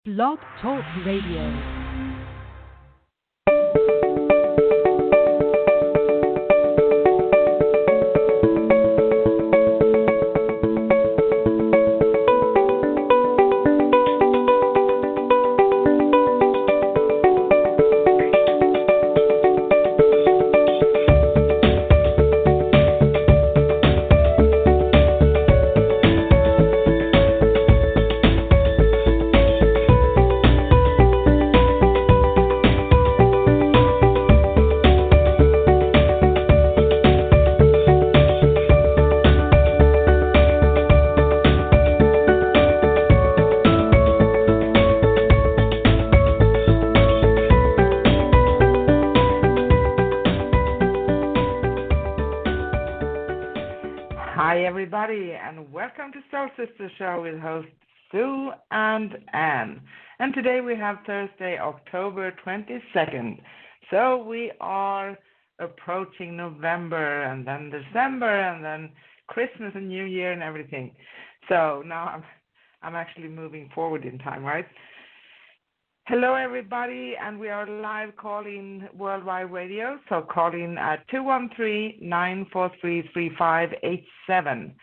Blog Talk Radio. Hi, everybody, and welcome to Soul Sister Show with hosts Sue and Anne. And today we have Thursday, October 22nd. So we are approaching November and then December and then Christmas and New Year and everything. So now I'm actually moving forward in time, right? Hello, everybody, and we are live calling Worldwide Radio. So call in at 213-943-3587.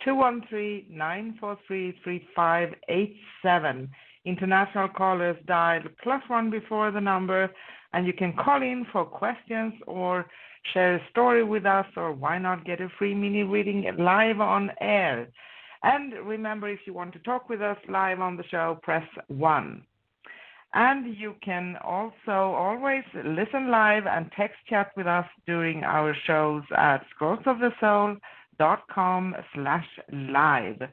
213-943-3587. International callers dial +1 before the number, and you can call in for questions or share a story with us, or why not get a free mini reading live on air. And remember, if you want to talk with us live on the show, press 1. And you can also always listen live and text chat with us during our shows at scrollsofthesoul.com/live.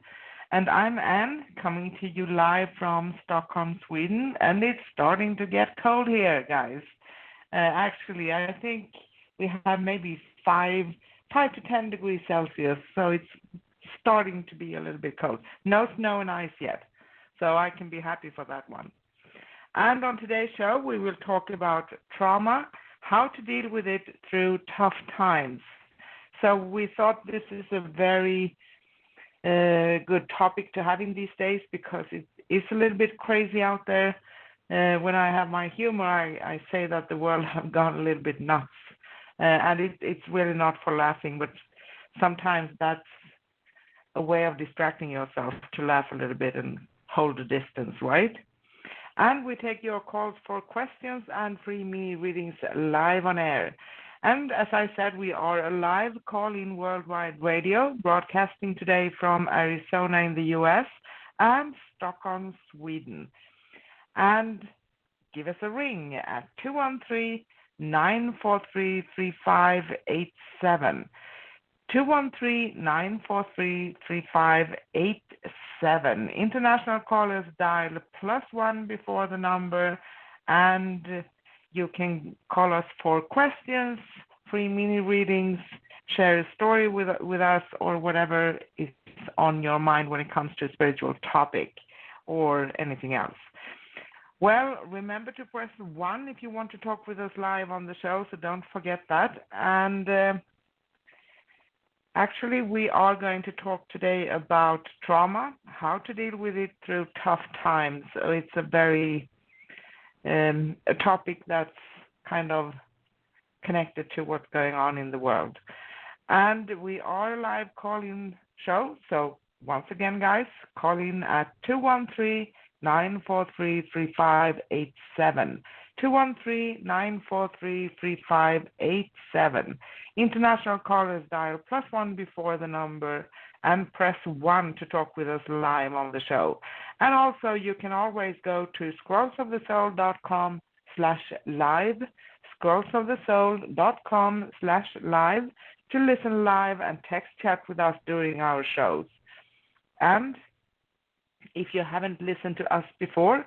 And I'm Anne, coming to you live from Stockholm, Sweden. And it's starting to get cold here, guys. Actually, I think we have maybe 5 to 10 degrees Celsius. So it's starting to be a little bit cold. No snow and ice yet. So I can be happy for that one. And on today's show, we will talk about trauma, how to deal with it through tough times. So we thought this is a very good topic to have in these days, because it is a little bit crazy out there. When I have my humor, I say that the world have gone a little bit nuts. And it's really not for laughing, but sometimes that's a way of distracting yourself, to laugh a little bit and hold a distance, right? And we take your calls for questions and free mini readings live on air. And as I said, we are a live call-in Worldwide Radio, broadcasting today from Arizona in the U.S. and Stockholm, Sweden. And give us a ring at 213-943-3587. 213-943-3587. International callers dial +1 before the number, and you can call us for questions, free mini readings, share a story with us, or whatever is on your mind when it comes to a spiritual topic or anything else. Well, remember to press 1 if you want to talk with us live on the show, so don't forget that. And actually, we are going to talk today about trauma, how to deal with it through tough times. So it's a very a topic that's kind of connected to what's going on in the world. And we are a live call-in show. So once again, guys, call in at 213-943-3587. 213-943-3587. International callers dial +1 before the number and press 1 to talk with us live on the show. And also, you can always go to scrollsofthesoul.com/live, scrollsofthesoul.com/live, to listen live and text chat with us during our shows. And if you haven't listened to us before,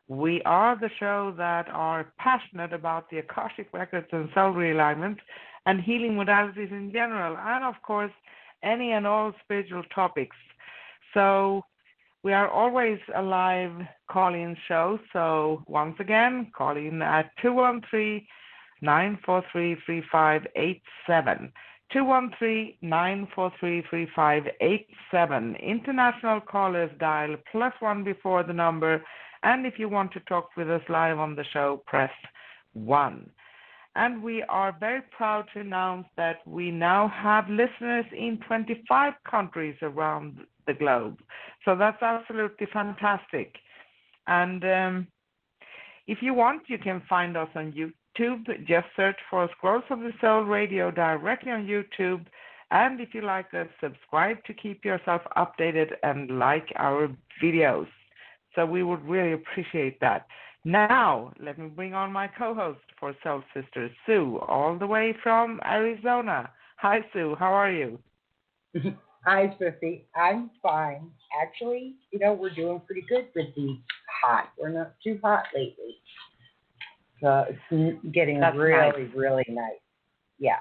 we are the show that are passionate about the Akashic Records and soul realignment and healing modalities in general, and of course, any and all spiritual topics. So we are always a live call-in show. So once again, call in at 213-943-3587. 213-943-3587. International callers dial +1 before the number And if you want to talk with us live on the show, press 1. And we are very proud to announce that we now have listeners in 25 countries around the globe. So that's absolutely fantastic. And if you want, you can find us on YouTube. Just search for Scrolls of the Soul Radio directly on YouTube. And if you like us, subscribe to keep yourself updated and like our videos. So we would really appreciate that. Now, let me bring on my co-host for Soul Sister, Sue, all the way from Arizona. Hi, Sue. How are you? Hi, Sissy. I'm fine. Actually, we're doing pretty good with the hot. We're not too hot lately. So it's getting really nice. Yeah.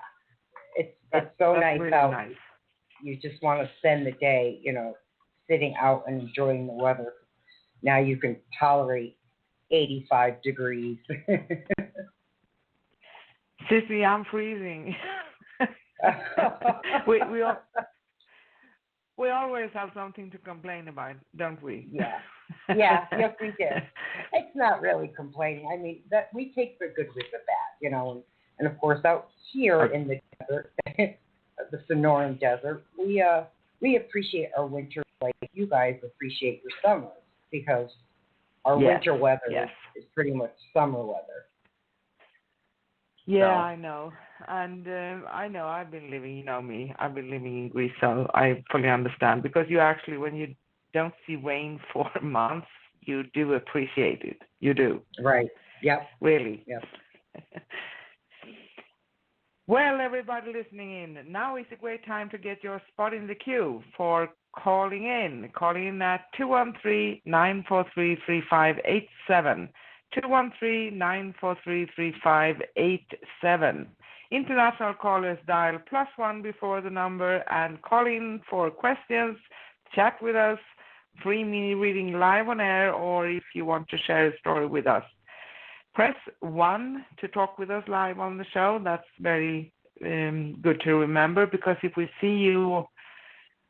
It's so nice really out. Nice. You just want to spend the day, sitting out and enjoying the weather. Now you can tolerate 85 degrees. Sissy, I'm freezing. we always have something to complain about, don't we? Yeah. Yes, we do. It's not really complaining. I mean, that we take the good with the bad, and of course out here in the desert, the Sonoran Desert, we appreciate our winter like you guys appreciate your summers, because our winter weather is pretty much summer weather. Yeah, so. I know. And I know I've been living, me, I've been living in Greece, so I fully understand. Because you actually, when you don't see rain for months, you do appreciate it. You do. Right. Yep. Really. Yep. Well, everybody listening in, now is a great time to get your spot in the queue for calling in. Calling in at 213-943-3587. 213-943-3587. International callers dial +1 before the number and call in for questions, chat with us, free mini reading live on air, or if you want to share a story with us. Press 1 to talk with us live on the show. That's very good to remember, because if we see you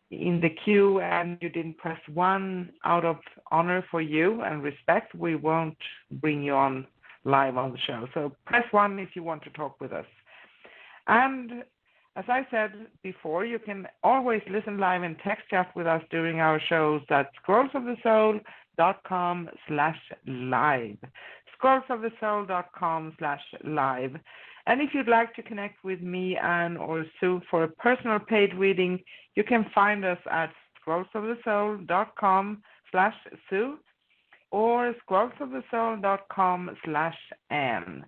in the queue and you didn't press 1 out of honor for you and respect, we won't bring you on live on the show. So press 1 if you want to talk with us. And as I said before, you can always listen live and text chat with us during our shows at scrollsofthesoul.com/live. scrollsofthesoul.com/live. And if you'd like to connect with me, Anne, or Sue for a personal paid reading, you can find us at scrollsofthesoul.com/Sue or scrollsofthesoul.com/Anne.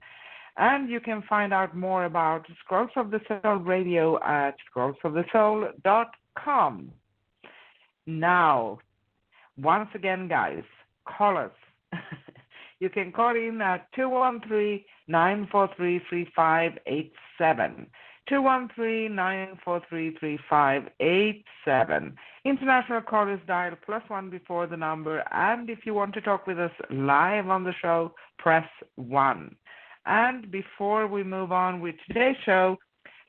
And you can find out more about Scrolls of the Soul Radio at scrollsofthesoul.com. Now, once again, guys, call us. You can call in at 213-943-3587. 213-943-3587. International callers dial +1 before the number. And if you want to talk with us live on the show, press 1. And before we move on with today's show,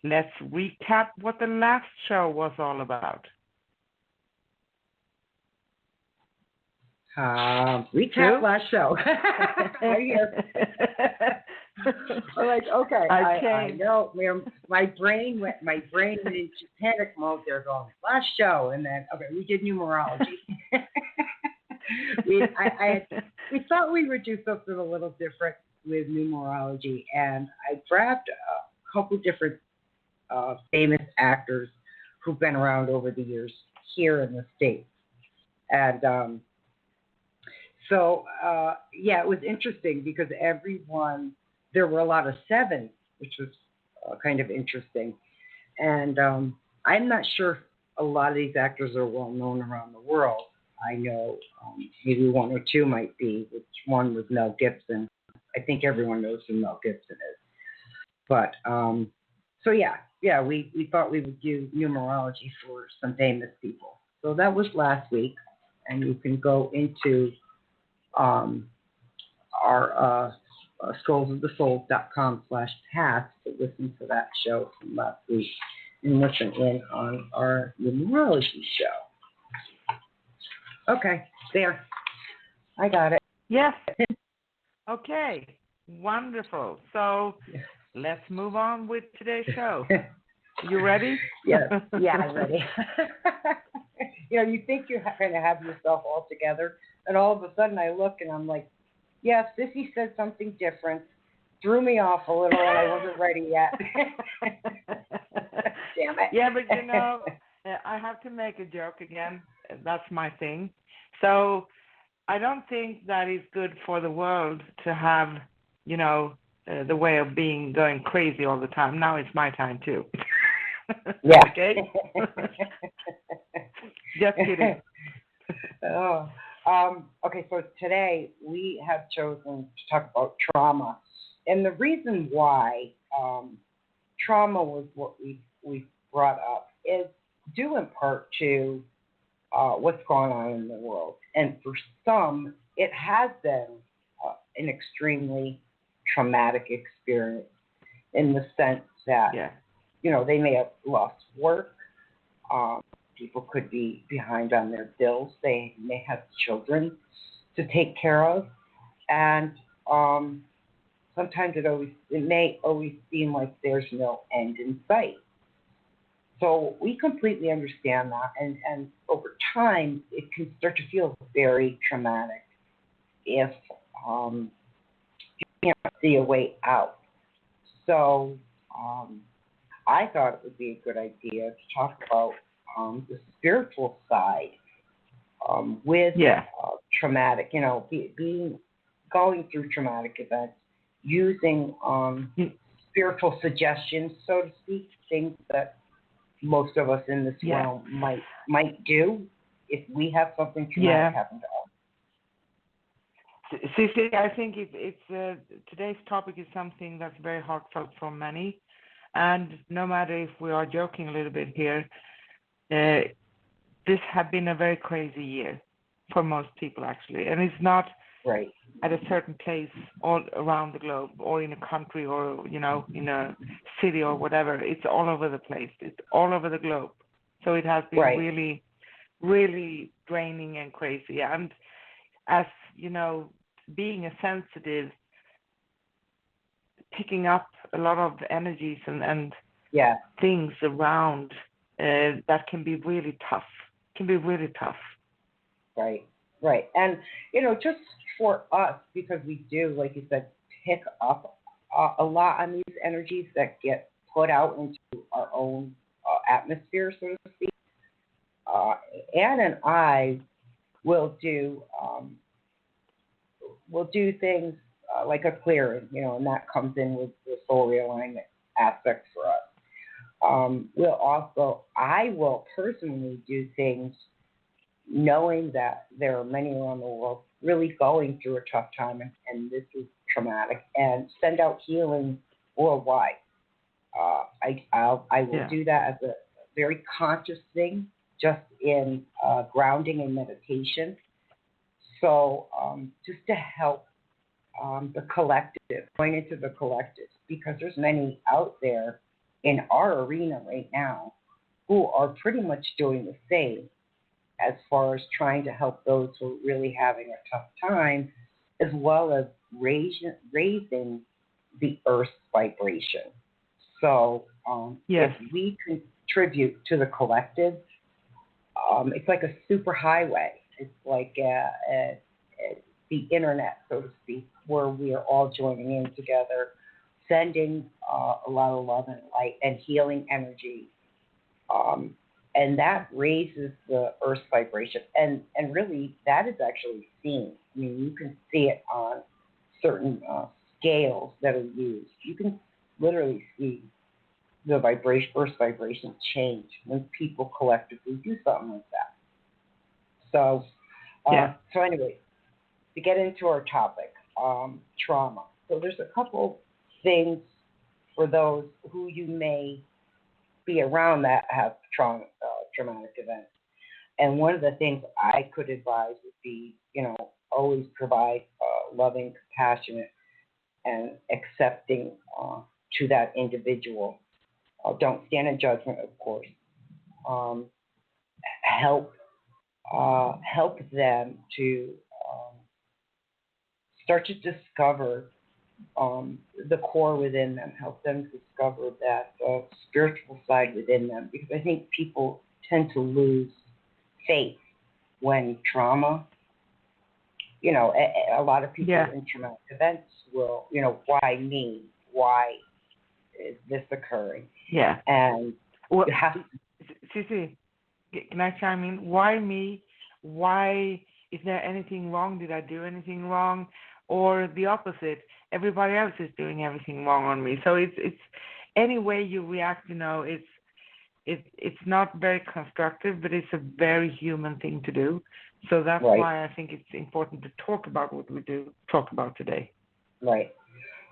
let's recap what the last show was all about. Recap last show. Right here. I'm like, okay, I know. My brain went into panic mode there, going last show, and then we did numerology. we thought we would do something a little different with numerology, and I grabbed a couple different famous actors who've been around over the years here in the States, and it was interesting because there were a lot of 7, which was kind of interesting. And I'm not sure if a lot of these actors are well known around the world. I know maybe 1 or 2 might be, which one was Mel Gibson. I think everyone knows who Mel Gibson is. But, we thought we would do numerology for some famous people. So that was last week. And you can go into our scrollsofthesoul.com/past to listen to that show from last week and listen in on our numerology show. Okay, there. I got it. Yes. Okay. Wonderful. So let's move on with today's show. You ready? Yes. Yeah, I'm ready. You think you kind of have yourself all together, and all of a sudden I look and I'm like, yeah, Sissy said something different, threw me off a little, and I wasn't ready yet. Damn it. Yeah, but I have to make a joke again. That's my thing. So I don't think that is good for the world to have, the way of going crazy all the time. Now it's my time too. Yeah. Okay? Just kidding. Okay, so today we have chosen to talk about trauma. And the reason why trauma was what we brought up is due in part to what's going on in the world. And for some, it has been an extremely traumatic experience in the sense that, they may have lost work. People could be behind on their bills. They may have children to take care of. And sometimes it may always seem like there's no end in sight. So we completely understand that, and over time, it can start to feel very traumatic if you can't see a way out. So I thought it would be a good idea to talk about the spiritual side with traumatic, going through traumatic events, using spiritual suggestions, so to speak, things that most of us in this realm might do if we have something traumatic happen to us. See, I think it's today's topic is something that's very heartfelt for many, and no matter if we are joking a little bit here, this has been a very crazy year for most people actually, and it's not at a certain place all around the globe or in a country or in a city or whatever. It's all over the place. It's all over the globe. So it has been really, really draining and crazy. And as being a sensitive, picking up a lot of energies and things around that can be really tough. Right. And, just for us, because we do, like you said, pick up a lot on these energies that get put out into our own atmosphere, so to speak. Ann and I will do things like a clearing, and that comes in with the soul realignment aspect for us. I will personally do things knowing that there are many around the world really going through a tough time, and this is traumatic, and send out healing worldwide. I will do that as a very conscious thing, just in grounding and meditation. So just to help the collective, going into the collective, because there's many out there in our arena right now who are pretty much doing the same, as far as trying to help those who are really having a tough time, as well as raising the Earth's vibration. So if we contribute to the collective, it's like a super highway. It's like the internet, so to speak, where we are all joining in together, sending a lot of love and light and healing energy. And that raises the Earth's vibration. And really, that is actually seen. I mean, you can see it on certain scales that are used. You can literally see the Earth's vibration change when people collectively do something like that. So, so anyway, to get into our topic, trauma. So there's a couple things for those who you may be around that have traumatic events. And one of the things I could advise would be, always provide loving, compassionate, and accepting to that individual. Don't stand in judgment, of course. Help them to start to discover the core within them, help them discover that spiritual side within them. Because I think people tend to lose faith when trauma, a lot of people in traumatic events will, why me? Why is this occurring? Yeah. And well, you have to. Sissy, can I chime in? Why me? Why is there anything wrong? Did I do anything wrong? Or the opposite, everybody else is doing everything wrong on me. So it's any way you react, it's not very constructive, but it's a very human thing to do. So that's why I think it's important to talk about what we talk about today. Right.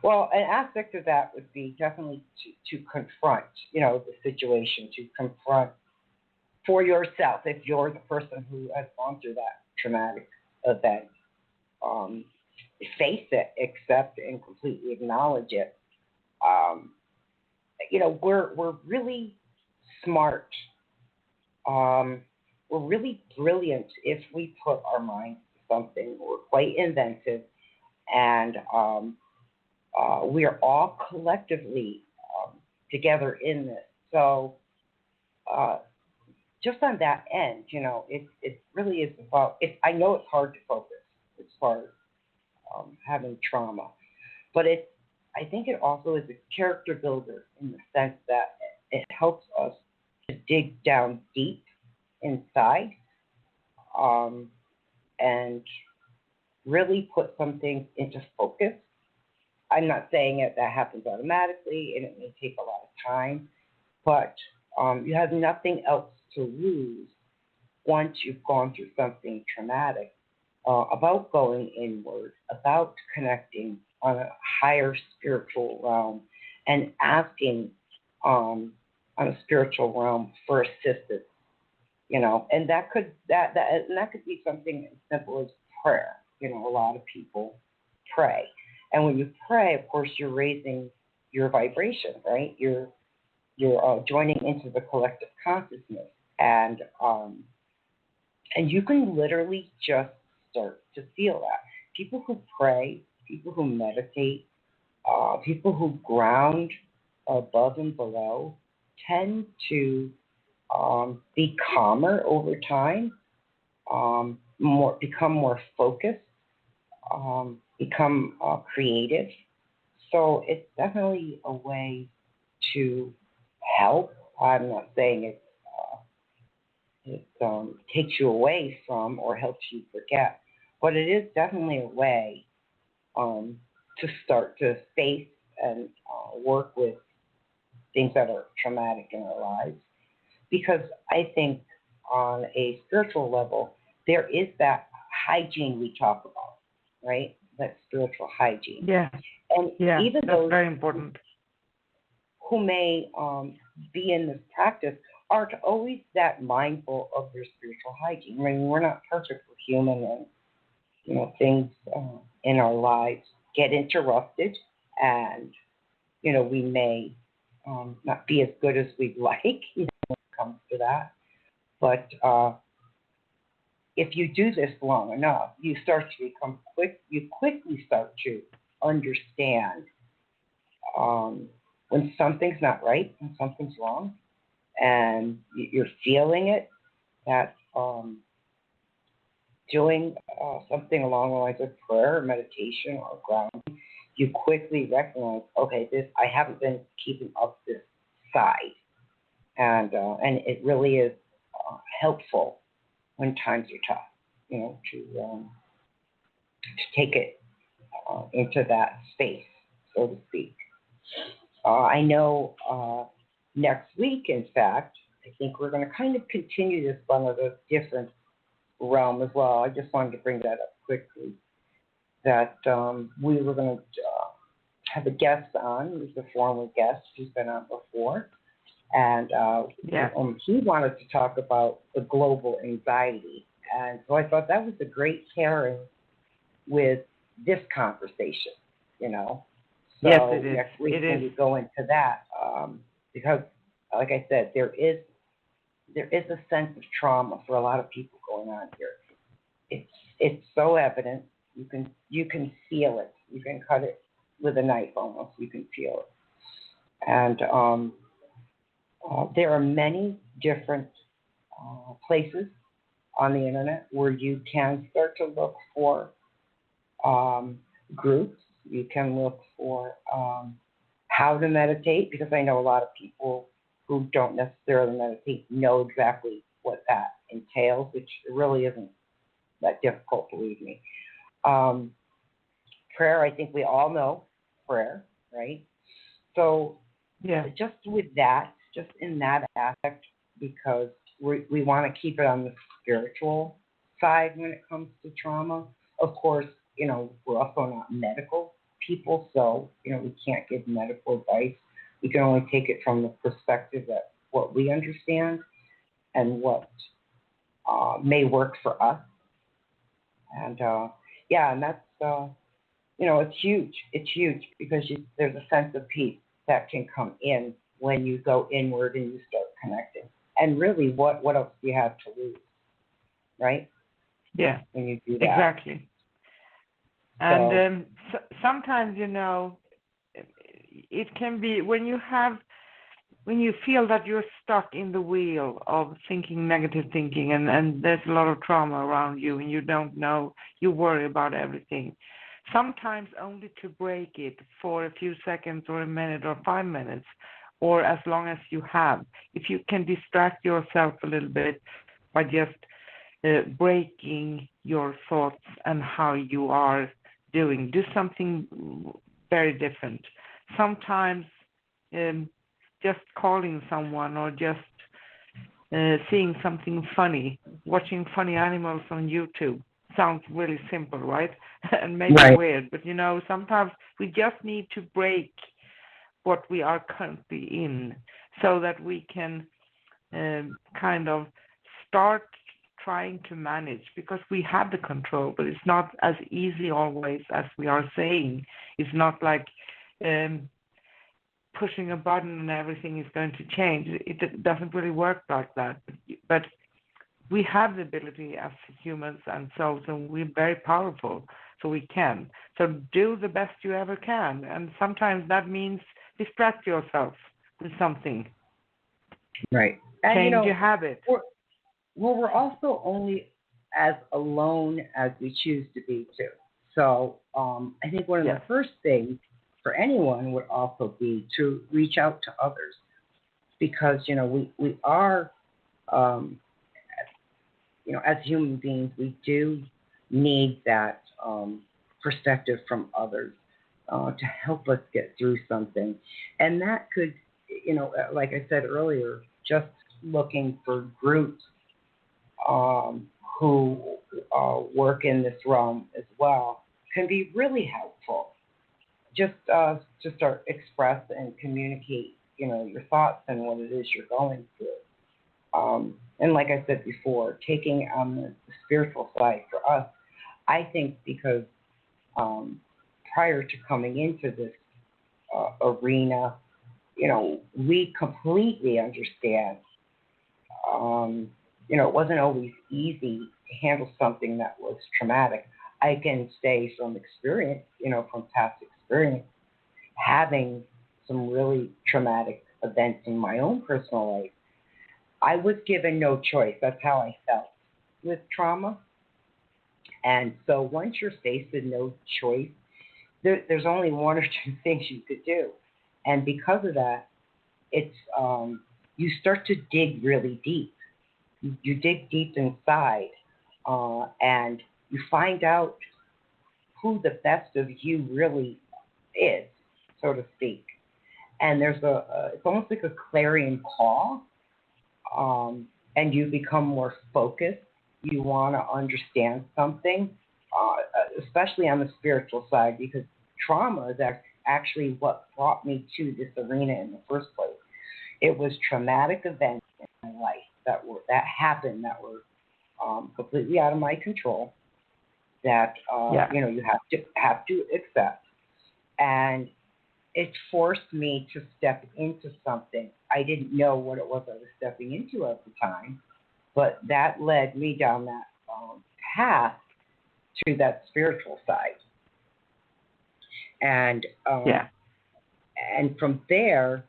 Well, an aspect of that would be definitely to confront, the situation, to confront for yourself if you're the person who has gone through that traumatic event. Face it, accept it, and completely acknowledge it. We're really smart. We're really brilliant if we put our minds to something. We're quite inventive, and we are all collectively together in this. So just on that end, it really is about. I know it's hard to focus as far as having trauma, but I think it also is a character builder in the sense that it helps us to dig down deep inside and really put something into focus. I'm not saying that happens automatically, and it may take a lot of time, but you have nothing else to lose once you've gone through something traumatic about going inward, about connecting on a higher spiritual realm and asking on a spiritual realm for assistance, and that could be something as simple as prayer. A lot of people pray, and when you pray, of course, you're raising your vibration, right? You're joining into the collective consciousness, and you can literally just start to feel that. People who pray, people who meditate, people who ground above and below tend to be calmer over time, become more focused, become creative. So it's definitely a way to help. I'm not saying it takes you away from or helps you forget, but it is definitely a way to start to face and work with things that are traumatic in our lives. Because I think on a spiritual level, there is that hygiene we talk about, right? That spiritual hygiene. Yeah. And even that's those very important. who may be in this practice aren't always that mindful of their spiritual hygiene. I mean, we're not perfect, we're human, and things in our lives get interrupted, and we may not be as good as we'd like when it comes to that. But if you do this long enough, you start to become you quickly start to understand when something's not right, when something's wrong, and you're feeling it, that doing something along the lines of prayer or meditation or grounding, you quickly recognize, okay, I haven't been keeping up this side, and it really is helpful when times are tough, to take it into that space, so to speak. I know next week, in fact, I think we're going to kind of continue this on a different realm as well. I just wanted to bring that up quickly, that we were going to have a guest on. He's a former guest who's been on before. And he wanted to talk about the global anxiety. And so I thought that was a great pairing with this conversation, So yes, it is. Next week when we go into that, because, like I said, there is a sense of trauma for a lot of people going on here. It's so evident. You can feel it. You can cut it with a knife almost. You can feel it. And there are many different places on the internet where you can start to look for groups. You can look for how to meditate, because I know a lot of people who don't necessarily meditate know exactly what that entails, which really isn't that difficult, believe me. Prayer, I think we all know prayer, right? So Yeah. just with that, just in that aspect, because we want to keep it on the spiritual side when it comes to trauma. Of course, we're also not medical people, so, we can't give medical advice. We can only take it from the perspective that what we understand and what may work for us. And and that's, it's huge. It's huge because there's a sense of peace that can come in when you go inward and you start connecting. And really, what else do you have to lose, right? Yeah. When you do that. Exactly. And sometimes, it can be when you feel that you're stuck in the wheel of negative thinking, and there's a lot of trauma around you, and you don't know, you worry about everything. Sometimes only to break it for a few seconds or a minute or 5 minutes, or as long as you have. If you can distract yourself a little bit by just breaking your thoughts and how you are doing, do something very different. Sometimes just calling someone, or just seeing something funny, watching funny animals on YouTube. Sounds really simple, right? And maybe weird, but sometimes we just need to break what we are currently in, so that we can kind of start trying to manage, because we have the control, but it's not as easy always as we are saying. It's not like pushing a button and everything is going to change. It doesn't really work like that. But we have the ability as humans and souls, and we're very powerful, so we can. So do the best you ever can. And sometimes that means distract yourself with something. Right. Change your habit. We're also only as alone as we choose to be, too. So I think one of the first things for anyone would also be to reach out to others, because, we are, as human beings, we do need that perspective from others to help us get through something. And that could, like I said earlier, just looking for groups who work in this realm as well can be really helpful. Just to start express and communicate, your thoughts and what it is you're going through. And like I said before, taking on the spiritual side for us, I think because prior to coming into this arena, we completely understand. It wasn't always easy to handle something that was traumatic. I can say from experience, from past experience, having some really traumatic events in my own personal life, I was given no choice. That's how I felt with trauma. And so once you're faced with no choice, there's only one or two things you could do. And because of that, it's you start to dig really deep. You dig deep inside, and you find out who the best of you really is, so to speak. And there's it's almost like a clarion call, and you become more focused. You want to understand something, especially on the spiritual side, because trauma is actually what brought me to this arena in the first place. It was traumatic events in my life that happened that were completely out of my control. That you have to accept, and it forced me to step into something. I didn't know what it was I was stepping into at the time, but that led me down that path to that spiritual side. And and from there,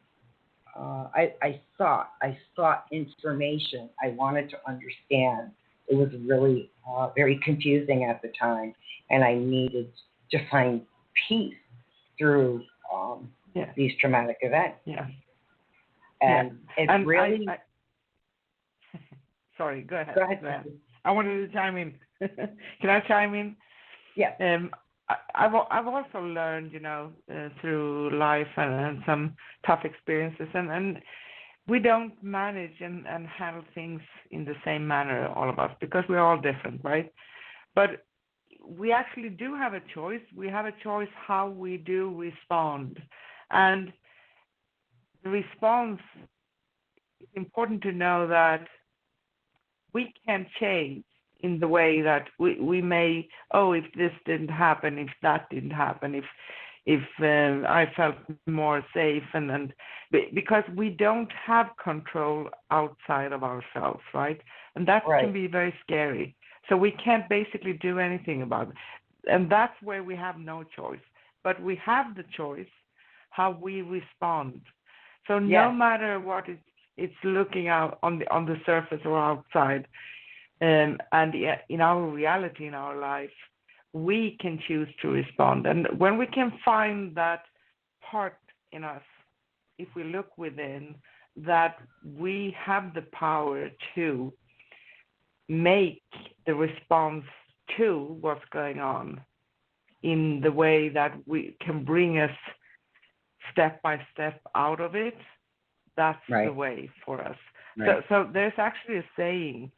I sought information. I wanted to understand. It was really very confusing at the time, and I needed to find peace through these traumatic events. Yeah. And it really. Sorry, go ahead. Go ahead. I wanted to chime in. Can I chime in? Yeah. I've also learned, through life and some tough experiences, and we don't manage and handle things in the same manner, all of us, because we're all different, right? But we actually do have a choice. We have a choice how we do respond. And the response, it's important to know that we can change in the way that we may, if this didn't happen, if that didn't happen, if I felt more safe, and because we don't have control outside of ourselves, right? And that can be very scary. So we can't basically do anything about it. And that's where we have no choice. But we have the choice how we respond. So no matter what it's looking out on the surface or outside, and in our reality, in our life, we can choose to respond. And when we can find that part in us, if we look within, that we have the power to make the response to what's going on in the way that we can bring us step by step out of it, that's the way for us. Right. So there's actually a saying,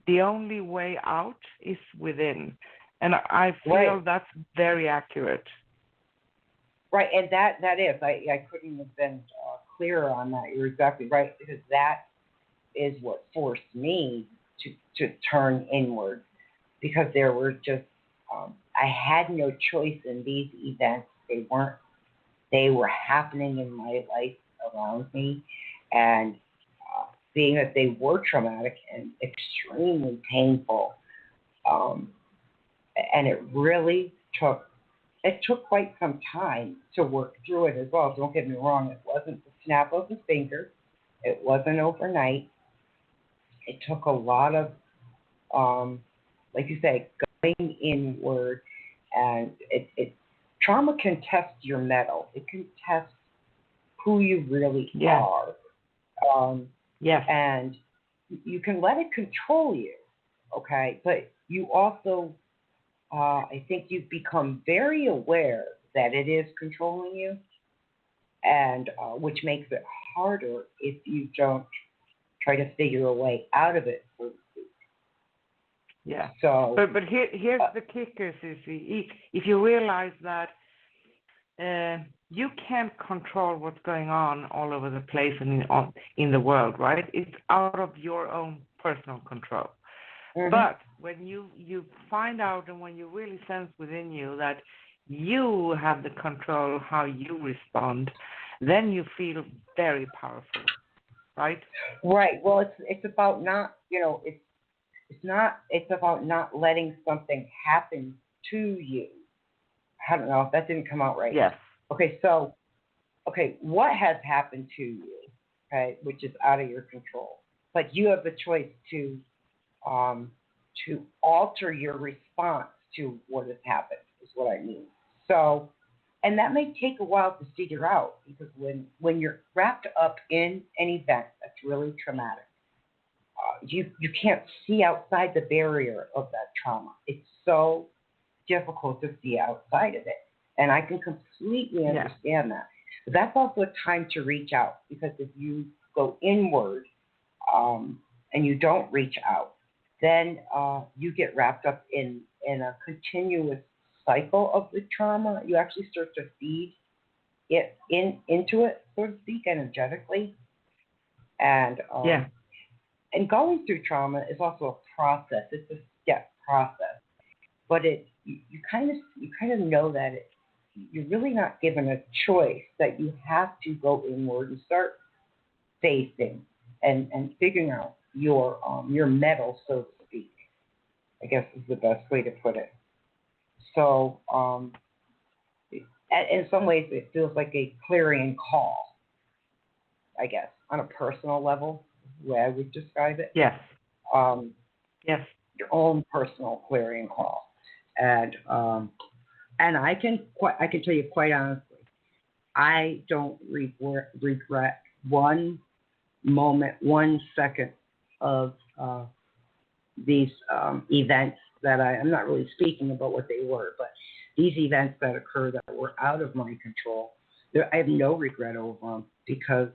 the only way out is within. And I feel that's very accurate. Right, and that is. I couldn't have been clearer on that. You're exactly right, because that is what forced me to turn inward, because there were just, I had no choice in these events. They were happening in my life around me, and being that they were traumatic and extremely painful, and it really took quite some time to work through it as well. Don't get me wrong, it wasn't the snap of the finger, it wasn't overnight. It took a lot of, like you say, going inward, and trauma can test your mettle. It can test who you really are. And you can let it control you, okay? But you also, I think you've become very aware that it is controlling you, and which makes it harder if you don't try to figure a way out of it, so to speak. Yeah. So, but here's the kicker, Susie. If you realize that you can't control what's going on all over the place and in the world, right? It's out of your own personal control. Mm-hmm. But when you find out, and when you really sense within you that you have the control how you respond, then you feel very powerful, right? Right. Well, it's about not, it's about not letting something happen to you. I don't know if that didn't come out right. Yes. Okay, so, what has happened to you, okay, which is out of your control, but you have the choice to alter your response to what has happened, is what I mean. So, and that may take a while to figure out, because when you're wrapped up in an event that's really traumatic, you can't see outside the barrier of that trauma. It's so difficult to see outside of it. And I can completely understand that. But that's also a time to reach out, because if you go inward and you don't reach out, then you get wrapped up in a continuous cycle of the trauma. You actually start to feed it into it, so to speak, energetically. And and going through trauma is also a process. It's a step process, but you kind of know that you're really not given a choice, that you have to go inward and start facing and figuring out your mettle, so to speak, I guess is the best way to put it. So in some ways, it feels like a clarion call, I guess, on a personal level, the way I would describe it. Yes. Um, Yes. Your own personal clarion call, and I can tell you quite honestly, I don't regret one moment, 1 second of these events that I'm not really speaking about what they were, but these events that occurred that were out of my control. I have no regret over them because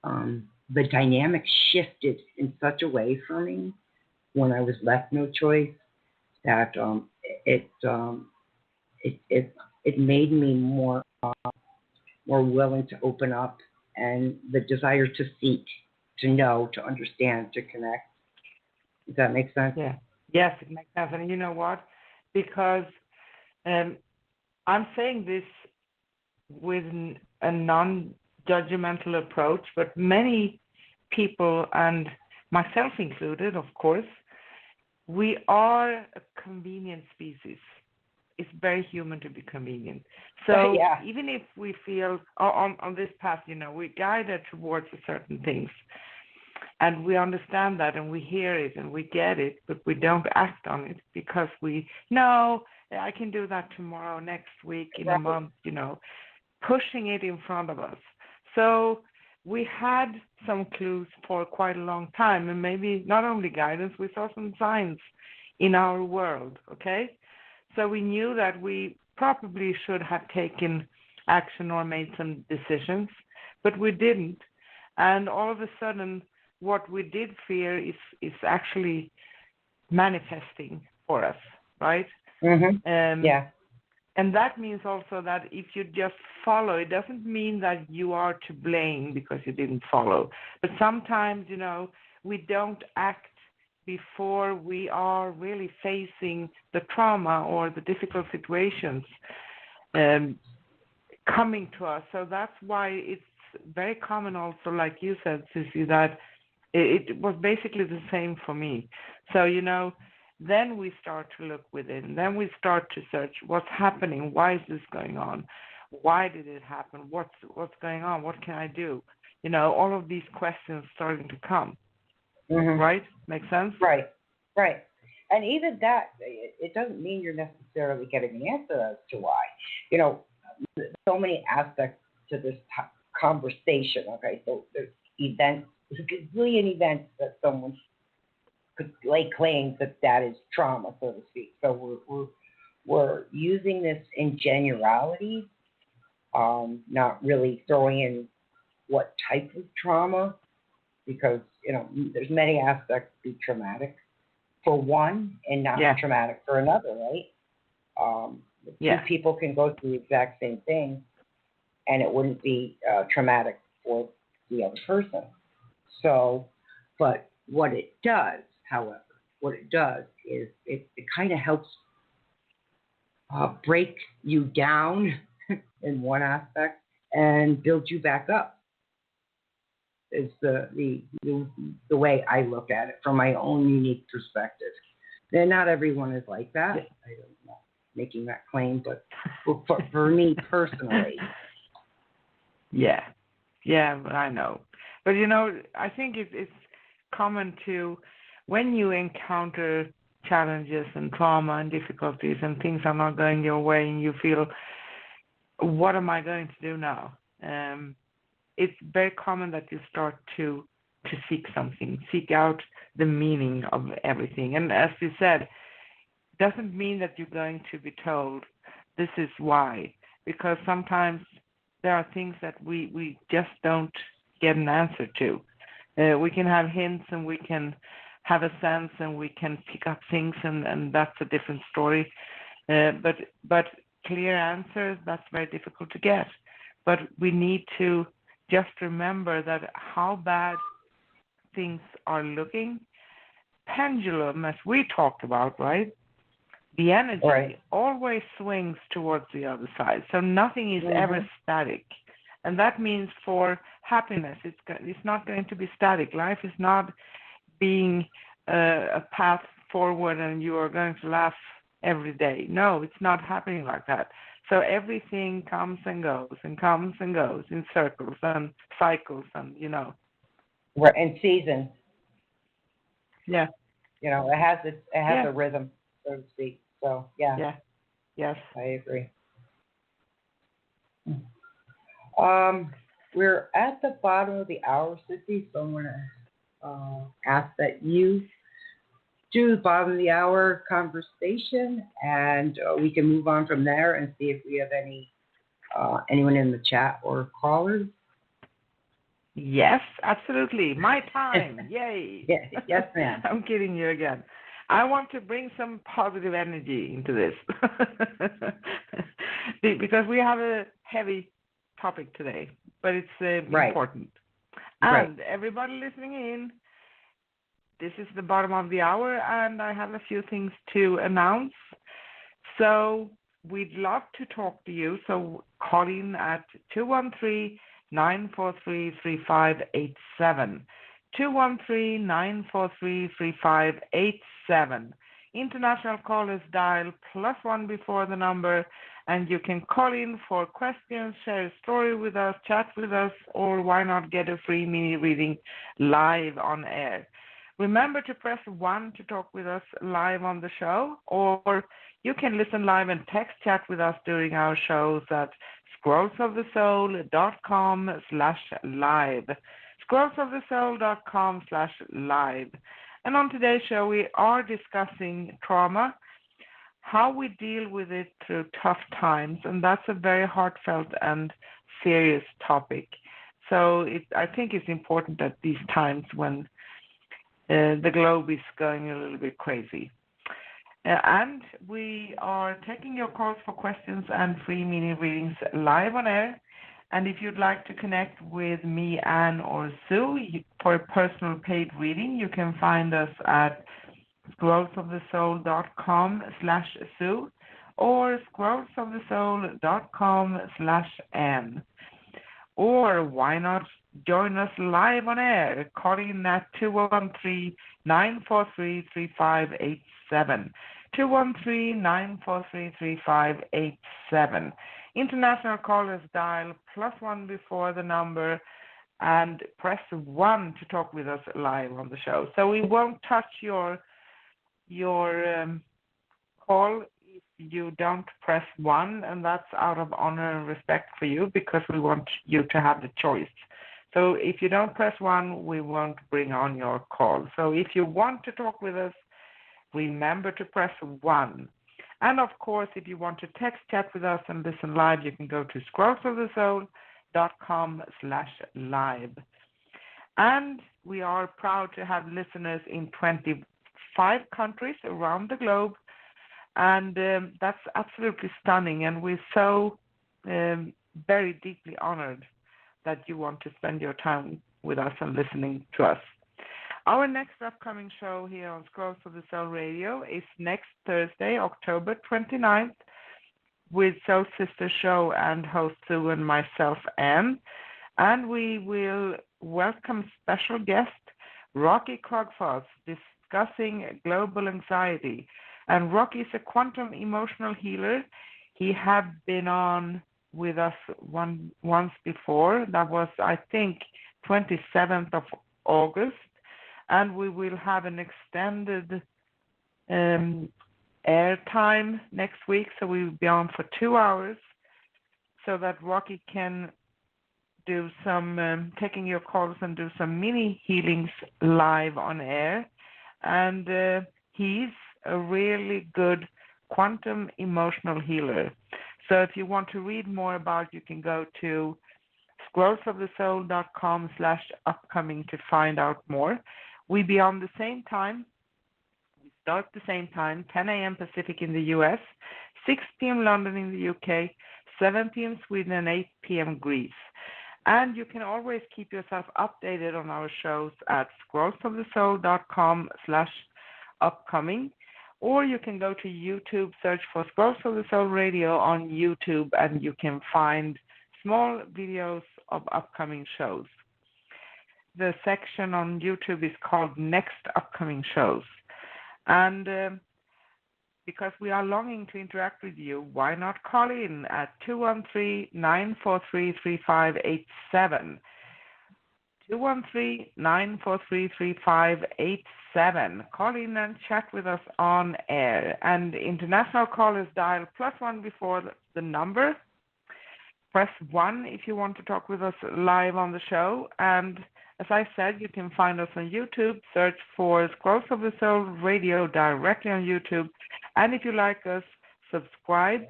the dynamic shifted in such a way for me when I was left no choice that it made me more willing to open up and the desire to seek, to know, to understand, to connect. Does that make sense? Yeah. Yes, it makes sense. And you know what? Because I'm saying this with a non-judgmental approach, but many people, and myself included, of course, we are a convenient species. It's very human to be convenient. So Yeah. even if we feel on this path, we're guided towards certain things, and we understand that, and we hear it, and we get it, but we don't act on it because we know I can do that tomorrow, next week, in a month, pushing it in front of us. So we had some clues for quite a long time, and maybe not only guidance, we saw some signs in our world, okay? So we knew that we probably should have taken action or made some decisions, but we didn't. And all of a sudden, what we did fear is actually manifesting for us, right? Mm-hmm. Yeah. And that means also that if you just follow, it doesn't mean that you are to blame because you didn't follow. But sometimes, we don't act before we are really facing the trauma or the difficult situations coming to us. So that's why it's very common also, like you said, Sissy, that it was basically the same for me. So, then we start to look within. Then we start to search what's happening. Why is this going on? Why did it happen? What's going on? What can I do? All of these questions starting to come. Mm-hmm. Right? Make sense? Right. And even that, it doesn't mean you're necessarily getting the answer as to why. So many aspects to this conversation. Okay, so there's events, there's a gazillion events that someone could lay claim that is trauma, so to speak. So we're using this in generalities, not really throwing in what type of trauma, because there's many aspects to be traumatic for one and not traumatic for another, right? Two people can go through the exact same thing, and it wouldn't be traumatic for the other person. So, but what it does, however, is it kind of helps break you down in one aspect and build you back up. Is the way I look at it from my own unique perspective. And not everyone is like that. I don't know, making that claim, but for me personally. Yeah, I know. But I think it's common to, when you encounter challenges and trauma and difficulties and things are not going your way and you feel, what am I going to do now? It's very common that you start to seek something, seek out the meaning of everything. And as you said, doesn't mean that you're going to be told this is why, because sometimes there are things that we just don't get an answer to. We can have hints and we can have a sense and we can pick up things, and that's a different story. But clear answers, that's very difficult to get. But we need to just remember that how bad things are looking, pendulum, as we talked about, right? The energy always swings towards the other side. So nothing is ever static. And that means for happiness, it's not going to be static. Life is not being a path forward and you are going to laugh every day. No, it's not happening like that. So everything comes and goes and comes and goes in circles and cycles, and Right, and seasons. Yeah, It has yeah, a rhythm, so to speak. So yeah, yeah, yes. I agree. Um, we're at the bottom of the hour, Sissy, so I'm gonna ask that you do the bottom of the hour conversation, and we can move on from there and see if we have anyone in the chat or callers. Yes, absolutely. My time. Yay. Yeah, yes, ma'am. I'm kidding you again. I want to bring some positive energy into this because we have a heavy topic today, but it's Right. important. Right. And everybody listening in, this is the bottom of the hour, and I have a few things to announce. So we'd love to talk to you. So call in at 213-943-3587. 213-943-3587. International callers dial +1 before the number, and you can call in for questions, share a story with us, chat with us, or why not get a free mini reading live on air. Remember to press 1 to talk with us live on the show, or you can listen live and text chat with us during our shows at scrollsofthesoul.com/live. scrollsofthesoul.com/live. And on today's show, we are discussing trauma, how we deal with it through tough times, and that's a very heartfelt and serious topic. So I think it's important at these times when the globe is going a little bit crazy. And we are taking your calls for questions and free mini readings live on air. And if you'd like to connect with me, Anne, or Sue for a personal paid reading, you can find us at scrollsofthesoul.com/Sue or scrollsofthesoul.com/Anne. Or why not join us live on air, calling in at 213-943-3587. 213-943-3587. International callers dial +1 before the number and press 1 to talk with us live on the show. So we won't touch your call if you don't press 1, and that's out of honor and respect for you because we want you to have the choice. So if you don't press 1, we won't bring on your call. So if you want to talk with us, remember to press 1. And of course, if you want to text chat with us and listen live, you can go to scrollsofthesoul.com/live. And we are proud to have listeners in 25 countries around the globe. And that's absolutely stunning. And we're so very deeply honored that you want to spend your time with us and listening to us. Our next upcoming show here on Scrolls of the Soul Radio is next Thursday, October 29th, with Soul Sister Show and host Sue and myself, Anne. And we will welcome special guest Rocky Krogfoss discussing global anxiety. And Rocky is a quantum emotional healer. He had been on with us once before. That was, I think, 27th of August. And we will have an extended air time next week. So we will be on for 2 hours so that Rocky can do some taking your calls and do some mini healings live on air. And he's a really good quantum emotional healer. So if you want to read more about it, you can go to scrollsofthesoul.com/upcoming to find out more. We be on the same time. We start the same time, 10 a.m. Pacific in the US, 6 p.m. London in the UK, 7 p.m. Sweden, and 8 p.m. Greece. And you can always keep yourself updated on our shows at scrollsofthesoul.com/upcoming. Or you can go to YouTube, search for Scrolls of the Soul Radio on YouTube, and you can find small videos of upcoming shows. The section on YouTube is called Next Upcoming Shows. And because we are longing to interact with you. Why not call in at 213-943-3587? 213-943-3587. Call in and chat with us on air. And international callers dial +1 before the number. Press 1 if you want to talk with us live on the show. And as I said, you can find us on YouTube. Search for Scrolls of the Soul Radio directly on YouTube. And if you like us, subscribe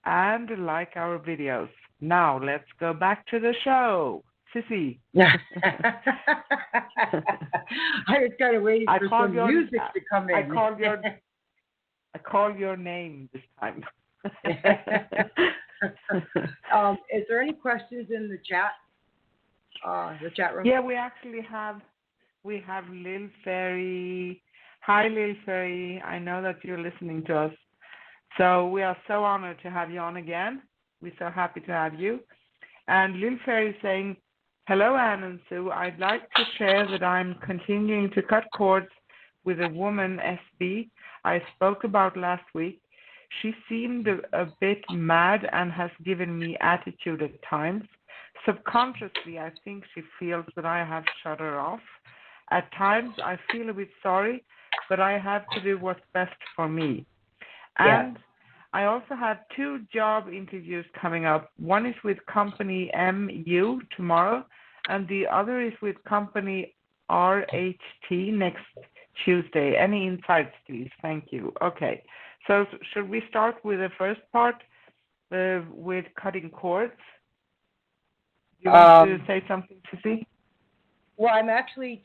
and like our videos. Now, let's go back to the show. Sissy. I was kind of waiting for some music to come in. I called your name this time. Is there any questions in the chat? The chat room? Yeah, we actually have Lil Fairy. Hi, Lil Fairy. I know that you're listening to us. So we are so honored to have you on again. We're so happy to have you. And Lil Fairy is saying, hello, Anne and Sue. I'd like to share that I'm continuing to cut cords with a woman, SB, I spoke about last week. She seemed a bit mad and has given me attitude at times. Subconsciously, I think she feels that I have shut her off. At times, I feel a bit sorry, but I have to do what's best for me. And I also have 2 job interviews coming up. One is with company MU tomorrow, and the other is with company RHT next Tuesday. Any insights, please? Thank you. Okay. So should we start with the first part with cutting cords? You want to say something, Sissy? Well, I actually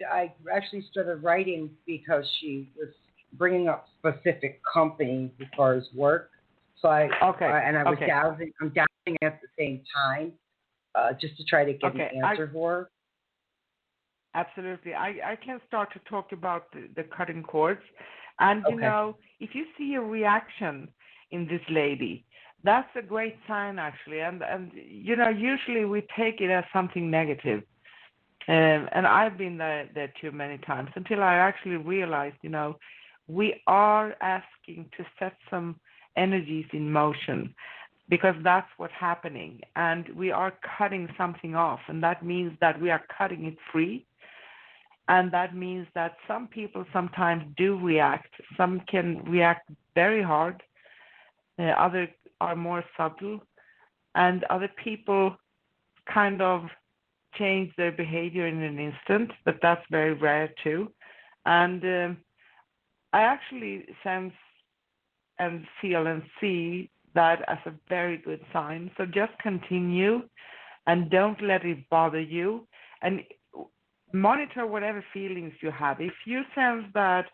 started writing because she was bringing up specific companies as far as work. So I'm doubting at the same time, just to try to get an answer for her. Absolutely. I can start to talk about the cutting cords. And, you know, if you see a reaction in this lady, that's a great sign, actually. And you know, usually we take it as something negative. And I've been there too many times until I actually realized, you know, we are asking to set some energies in motion because that's what's happening. And we are cutting something off. And that means that we are cutting it free. And that means that some people sometimes do react. Some can react very hard. Others are more subtle. And other people kind of change their behavior in an instant, but that's very rare too. And I actually sense and feel and see that as a very good sign. So just continue and don't let it bother you. And monitor whatever feelings you have. If you sense that,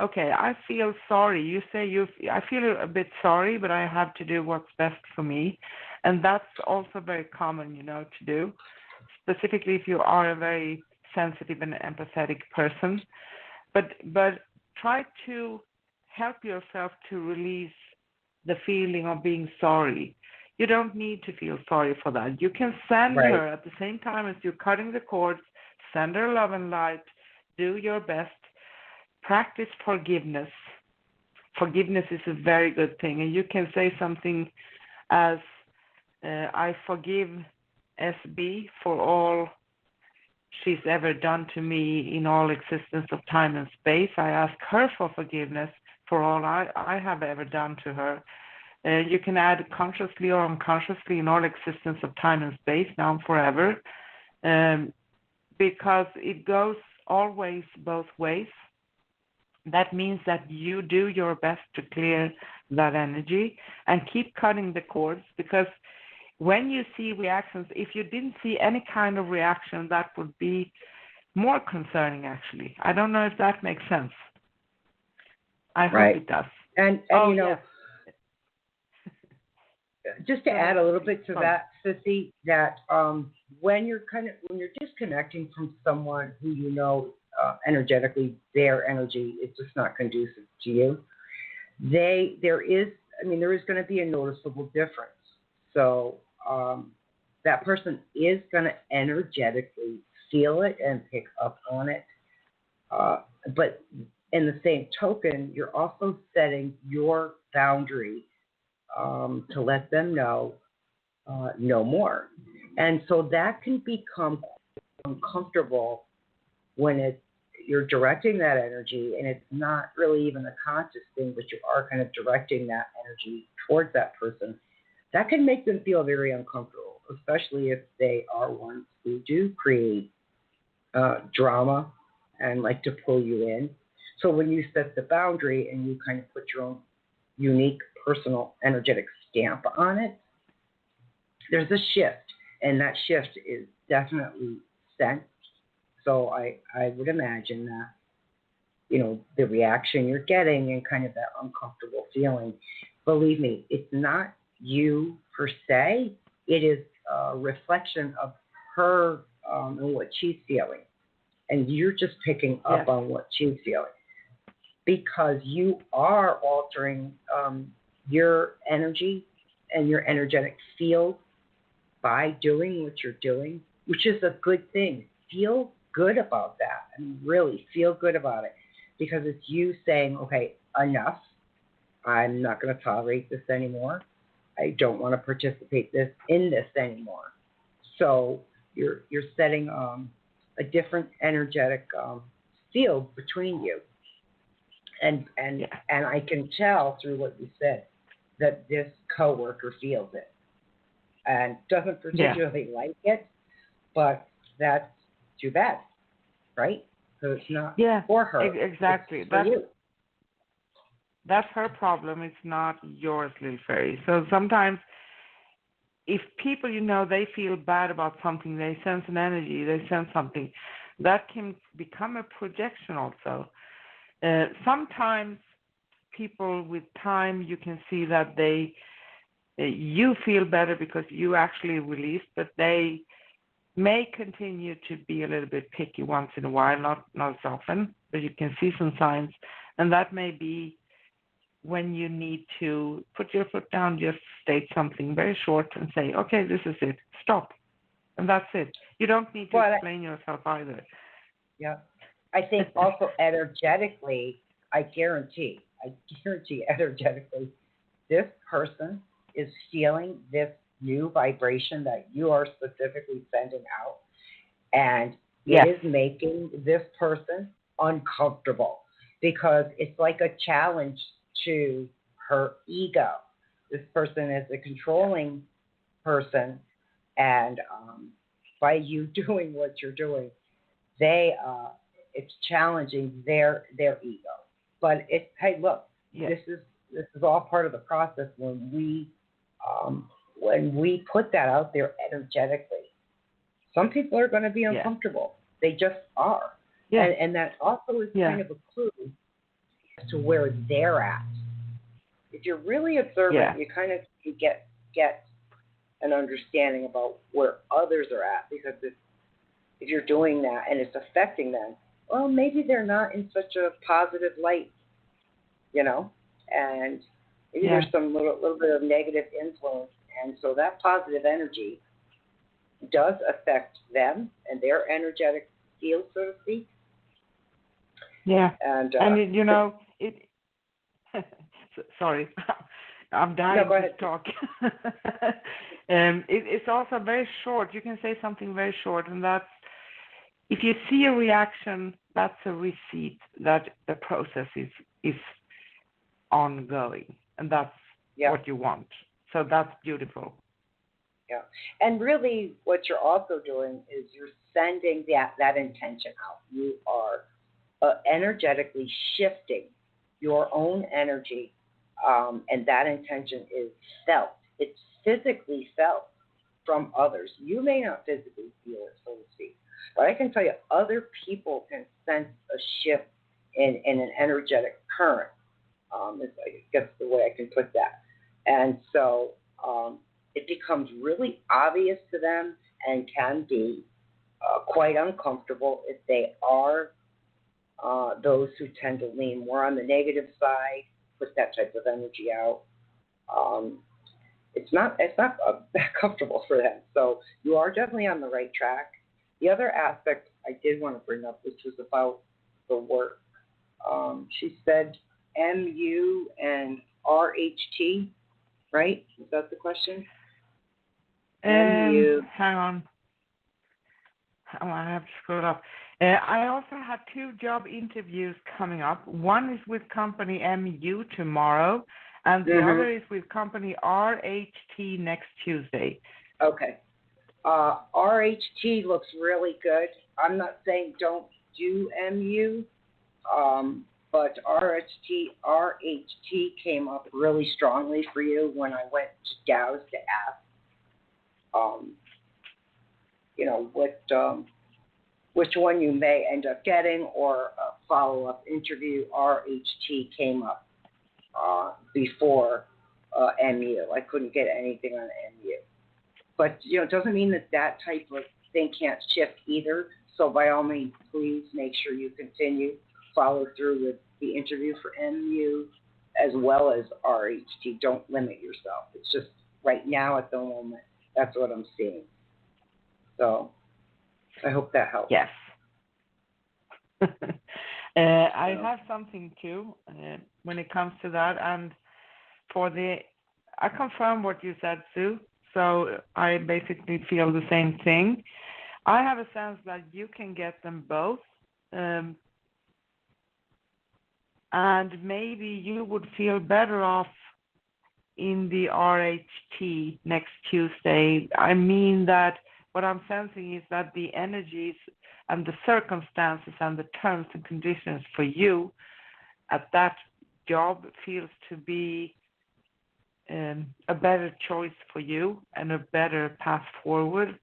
okay, I feel sorry, you say I feel a bit sorry, but I have to do what's best for me. And that's also very common, you know, to do, specifically if you are a very sensitive and empathetic person. But try to help yourself to release the feeling of being sorry. You don't need to feel sorry for that. You can send her at the same time as you're cutting the cords. Send her love and light. Do your best. Practice forgiveness. Forgiveness is a very good thing. And you can say something as, I forgive SB for all she's ever done to me in all existence of time and space. I ask her for forgiveness for all I have ever done to her. You can add consciously or unconsciously in all existence of time and space, now and forever. Because it goes always both ways. That means that you do your best to clear that energy and keep cutting the cords, because when you see reactions, if you didn't see any kind of reaction, that would be more concerning, actually. I don't know if that makes sense. I hope it does. And you know, just to add a little bit to that, Sissy, that when you're disconnecting from someone who you know energetically, their energy is just not conducive to you, there is going to be a noticeable difference. So that person is going to energetically feel it and pick up on it. But in the same token, you're also setting your boundary to let them know no more. And so that can become uncomfortable when you're directing that energy and it's not really even a conscious thing, but you are kind of directing that energy towards that person. That can make them feel very uncomfortable, especially if they are ones who do create drama and like to pull you in. So when you set the boundary and you kind of put your own unique personal energetic stamp on it, there's a shift, and that shift is definitely sensed. So I would imagine that, the reaction you're getting and kind of that uncomfortable feeling, believe me, it's not you per se. It is a reflection of her and what she's feeling. And you're just picking up on what she's feeling because you are altering your energy and your energetic field by doing what you're doing, which is a good thing. Feel good about that and really feel good about it because it's you saying, okay, enough. I'm not going to tolerate this anymore. I don't want to participate in this anymore. So you're setting a different energetic field between you. And I can tell through what you said that this coworker feels it and doesn't particularly like it, but that's too bad, right? So it's not for her. Exactly. It's for you. That's her problem. It's not yours, little fairy. So sometimes if people, they feel bad about something, they sense an energy, they sense something, that can become a projection also. Sometimes people with time, you can see that you feel better because you actually release, but they may continue to be a little bit picky once in a while, not as often, but you can see some signs. And that may be when you need to put your foot down, just state something very short and say, okay, this is it, stop. And that's it. You don't need to explain yourself either. Yeah. I think also energetically, I guarantee energetically, this person is feeling this new vibration that you are specifically sending out. And it is making this person uncomfortable because it's like a challenge to her ego. This person is a controlling person, and by you doing what you're doing, it's challenging their ego. But hey, look, this is all part of the process when we put that out there energetically. Some people are going to be uncomfortable. They just are. And that also is kind of a clue as to where they're at. If you're really observant, you kind of get an understanding about where others are at, because if you're doing that and it's affecting them, well, maybe they're not in such a positive light, and maybe there's some little bit of negative influence, and so that positive energy does affect them and their energetic field, so to speak. Yeah, and it. Sorry, I'm dying to talk. It's also very short. You can say something very short, and that's if you see a reaction, that's a receipt that the process is ongoing, and that's what you want. So that's beautiful. Yeah, and really, what you're also doing is you're sending that intention out. You are energetically shifting your own energy, and that intention is felt. It's physically felt from others. You may not physically feel it, so to speak, but I can tell you other people can sense a shift in an energetic current. Is, I guess, the way I can put that. And so it becomes really obvious to them and can be quite uncomfortable if they are those who tend to lean more on the negative side, put that type of energy out. It's not that comfortable for them. So you are definitely on the right track. The other aspect I did want to bring up, which was about the work. She said MU and RHT, right? Is that the question? MU. Hang on. Oh, I have to scroll up. I also have 2 job interviews coming up. One is with company MU tomorrow, and the other is with company RHT next Tuesday. Okay. RHT looks really good. I'm not saying don't do MU, but RHT came up really strongly for you when I went to Dow's to ask, which one you may end up getting or a follow-up interview. RHT came up before MU. I couldn't get anything on MU. But, it doesn't mean that type of thing can't shift either. So by all means, please make sure you continue, follow through with the interview for MU as well as RHT. Don't limit yourself. It's just right now at the moment, that's what I'm seeing. So I hope that helps. Yes. I have something too when it comes to that. And I confirm what you said, Sue. So I basically feel the same thing. I have a sense that you can get them both. And maybe you would feel better off in the RHT next Tuesday. I mean that what I'm sensing is that the energies and the circumstances and the terms and conditions for you at that job feels to be a better choice for you and a better path forward.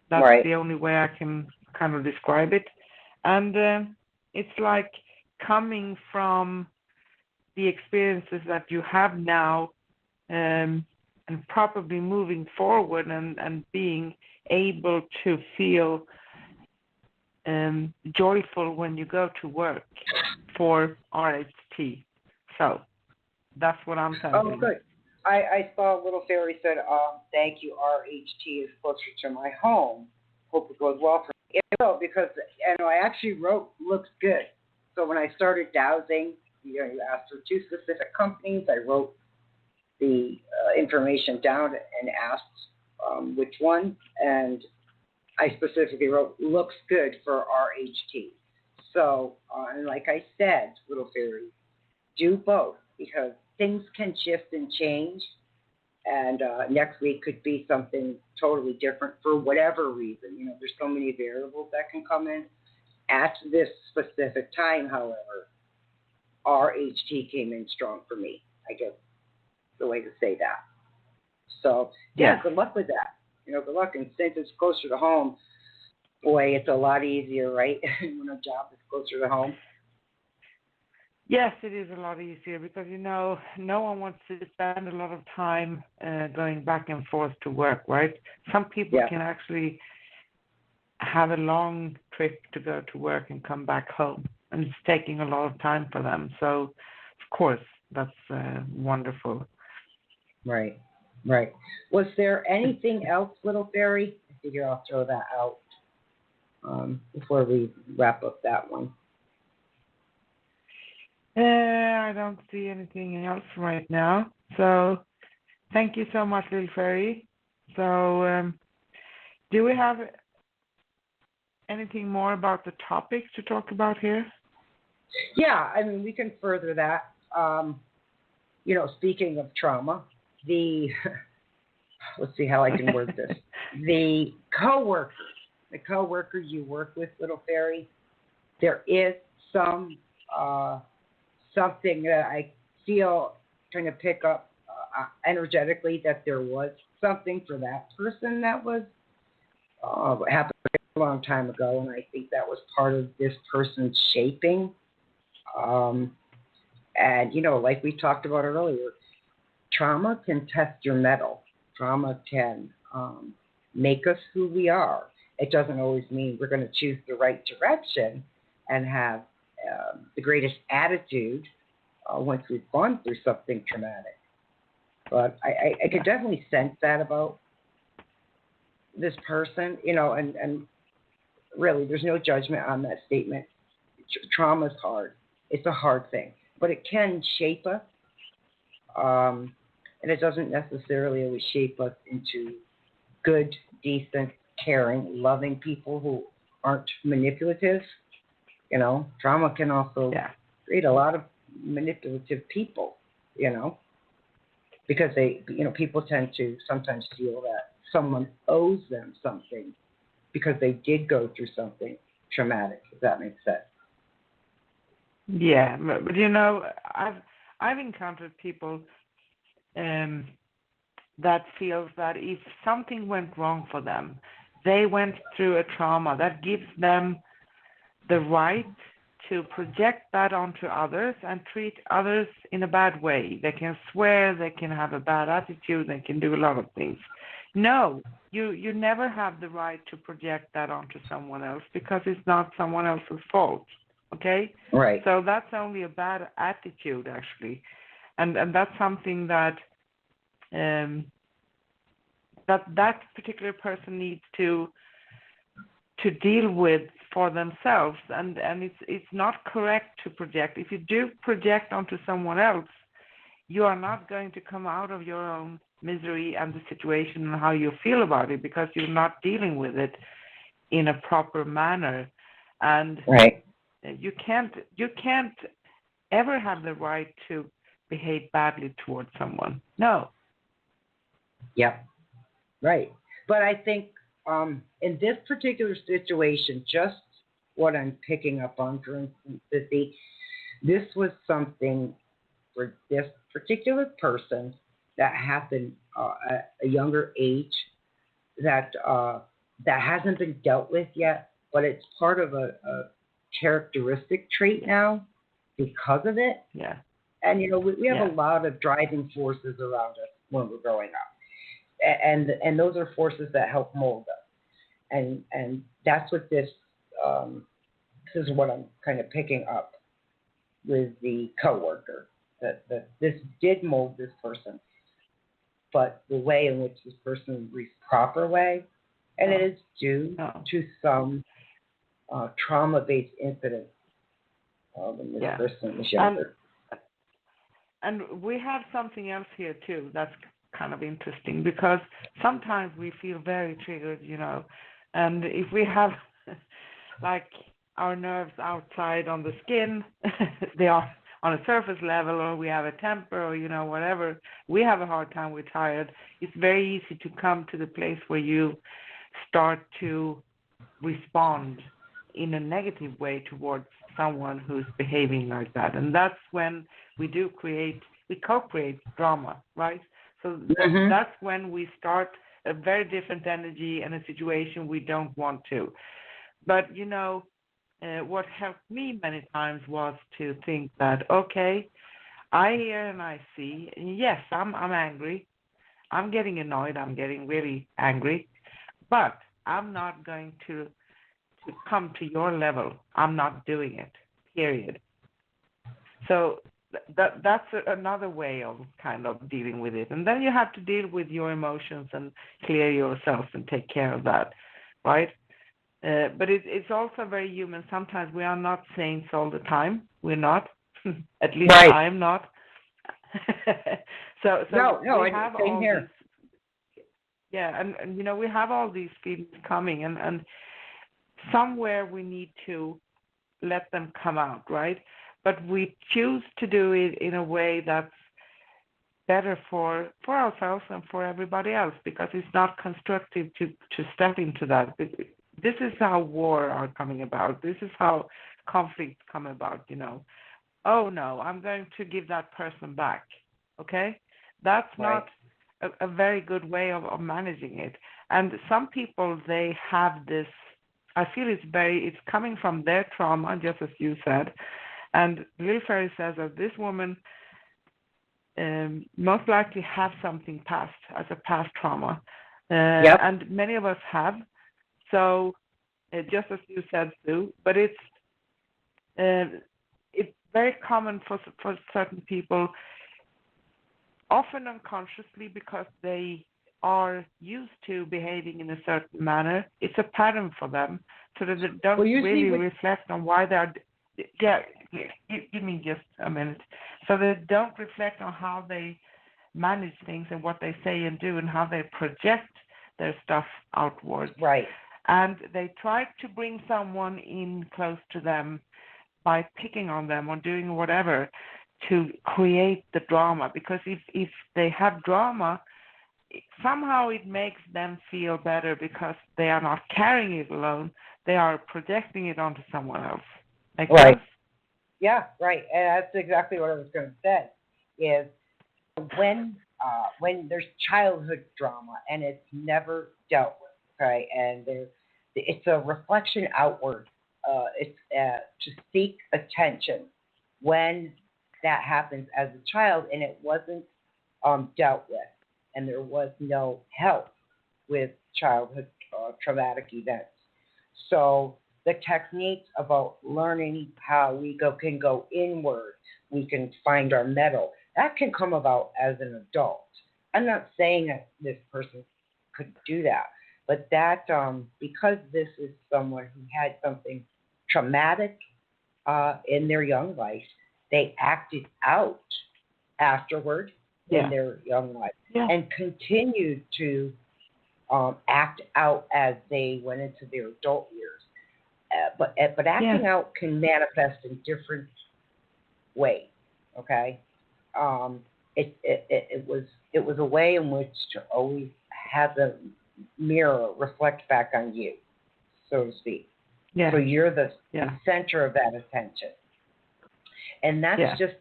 That's right. The only way I can kind of describe it. And it's like coming from the experiences that you have now and probably moving forward and being able to feel joyful when you go to work for RHT. So that's what I'm saying. Oh, good. I saw a little fairy said, thank you, RHT is closer to my home. Hope it goes well for me. Because I actually wrote looks good. So when I started dowsing, you asked for 2 specific companies. I wrote the information down and asked which one, and I specifically wrote looks good for RHT. So, and like I said, little fairy, do both because things can shift and change, and next week could be something totally different for whatever reason. There's so many variables that can come in. At this specific time, however, RHT came in strong for me, I guess the way to say that. So, yeah, good luck with that. Good luck. And since it's closer to home, boy, it's a lot easier, right, when a job is closer to home. Yes, it is a lot easier because, no one wants to spend a lot of time going back and forth to work, right? Some people can actually have a long trip to go to work and come back home, and it's taking a lot of time for them. So, of course, that's wonderful. Right. Was there anything else, little fairy? I figure I'll throw that out before we wrap up that one. I don't see anything else right now. So thank you so much, Little Fairy. So do we have anything more about the topics to talk about here? Yeah, we can further that. Speaking of trauma, let's see how I can word this. The coworker you work with, little fairy, there is something that I feel trying to pick up energetically that there was something for that person that was happened a long time ago, and I think that was part of this person's shaping. And like we talked about earlier, trauma can test your mettle. Trauma can make us who we are. It doesn't always mean we're going to choose the right direction and have the greatest attitude once we've gone through something traumatic. But I could definitely sense that about this person, and really there's no judgment on that statement. Trauma's hard. It's a hard thing, but it can shape us, and it doesn't necessarily always shape us into good, decent, caring, loving people who aren't manipulative. Trauma can also Yeah. create a lot of manipulative people, you know, because people tend to sometimes feel that someone owes them something because they did go through something traumatic, if that makes sense. Yeah, but I've encountered people that feels that if something went wrong for them, they went through a trauma that gives them the right to project that onto others and treat others in a bad way. They can swear, they can have a bad attitude, they can do a lot of things. No, you never have the right to project that onto someone else because it's not someone else's fault. Okay? Right. So that's only a bad attitude actually. And that's something that that particular person needs to deal with for themselves, and it's not correct to project. If you do project onto someone else, you are not going to come out of your own misery and the situation and how you feel about it because you're not dealing with it in a proper manner. And Right. you can't ever have the right to behave badly towards someone. No. Yep. Right. But I think in this particular situation, just what I'm picking up on, for instance, this was something for this particular person that happened at a younger age that hasn't been dealt with yet, but it's part of a characteristic trait now because of it. Yeah. And we have a lot of driving forces around us when we're growing up. And those are forces that help mold us, and that's what this is what I'm kind of picking up with the coworker, that this did mold this person, but the way in which this person reached proper way, and it is due to some trauma-based incident when this person was younger. And we have something else here too that's kind of interesting because sometimes we feel very triggered, and if we have like our nerves outside on the skin, they are on a surface level, or we have a temper, or whatever, we have a hard time, we're tired. It's very easy to come to the place where you start to respond in a negative way towards someone who's behaving like that, and that's when we co-create drama, right? So that's when we start a very different energy and a situation we don't want to. But, what helped me many times was to think that, okay, I hear and I see, and yes, I'm angry. I'm getting annoyed. I'm getting really angry. But I'm not going to come to your level. I'm not doing it, period. So that's another way of kind of dealing with it. And then you have to deal with your emotions and clear yourself and take care of that, right? But it's also very human. Sometimes we are not saints all the time. We're not. At least right. I'm not. so no, we have same all here. And we have all these feelings coming, and somewhere we need to let them come out, right? But we choose to do it in a way that's better for ourselves and for everybody else, because it's not constructive to step into that. This is how war are coming about. This is how conflicts come about, Oh, no, I'm going to give that person back, okay? That's not a very good way of managing it. And some people, they have this, I feel it's coming from their trauma, just as you said. And Little Fairy says that this woman most likely have something past as a past trauma. And many of us have. So just as you said, Sue, but it's very common for certain people, often unconsciously, because they are used to behaving in a certain manner. It's a pattern for them, so that they don't really reflect on why they are. Yeah, give me just a minute. So they don't reflect on how they manage things and what they say and do and how they project their stuff outwards. Right. And they try to bring someone in close to them by picking on them or doing whatever to create the drama. Because if they have drama, somehow it makes them feel better because they are not carrying it alone. They are projecting it onto someone else. Make Right. sense? Yeah, right. And that's exactly what I was going to say. Is when there's childhood drama and it's never dealt with, okay, and it's a reflection outward. It's to seek attention when that happens as a child and it wasn't dealt with, and there was no help with childhood traumatic events. So the techniques about learning how we can go inward, we can find our metal, that can come about as an adult. I'm not saying that this person could do that, but that because this is someone who had something traumatic in their young life, they acted out afterward in their young life and continued to act out as they went into their adult years. But acting out can manifest in different ways. Okay, it was a way in which to always have the mirror reflect back on you, so to speak. Yeah. So you're the center of that attention, and that's just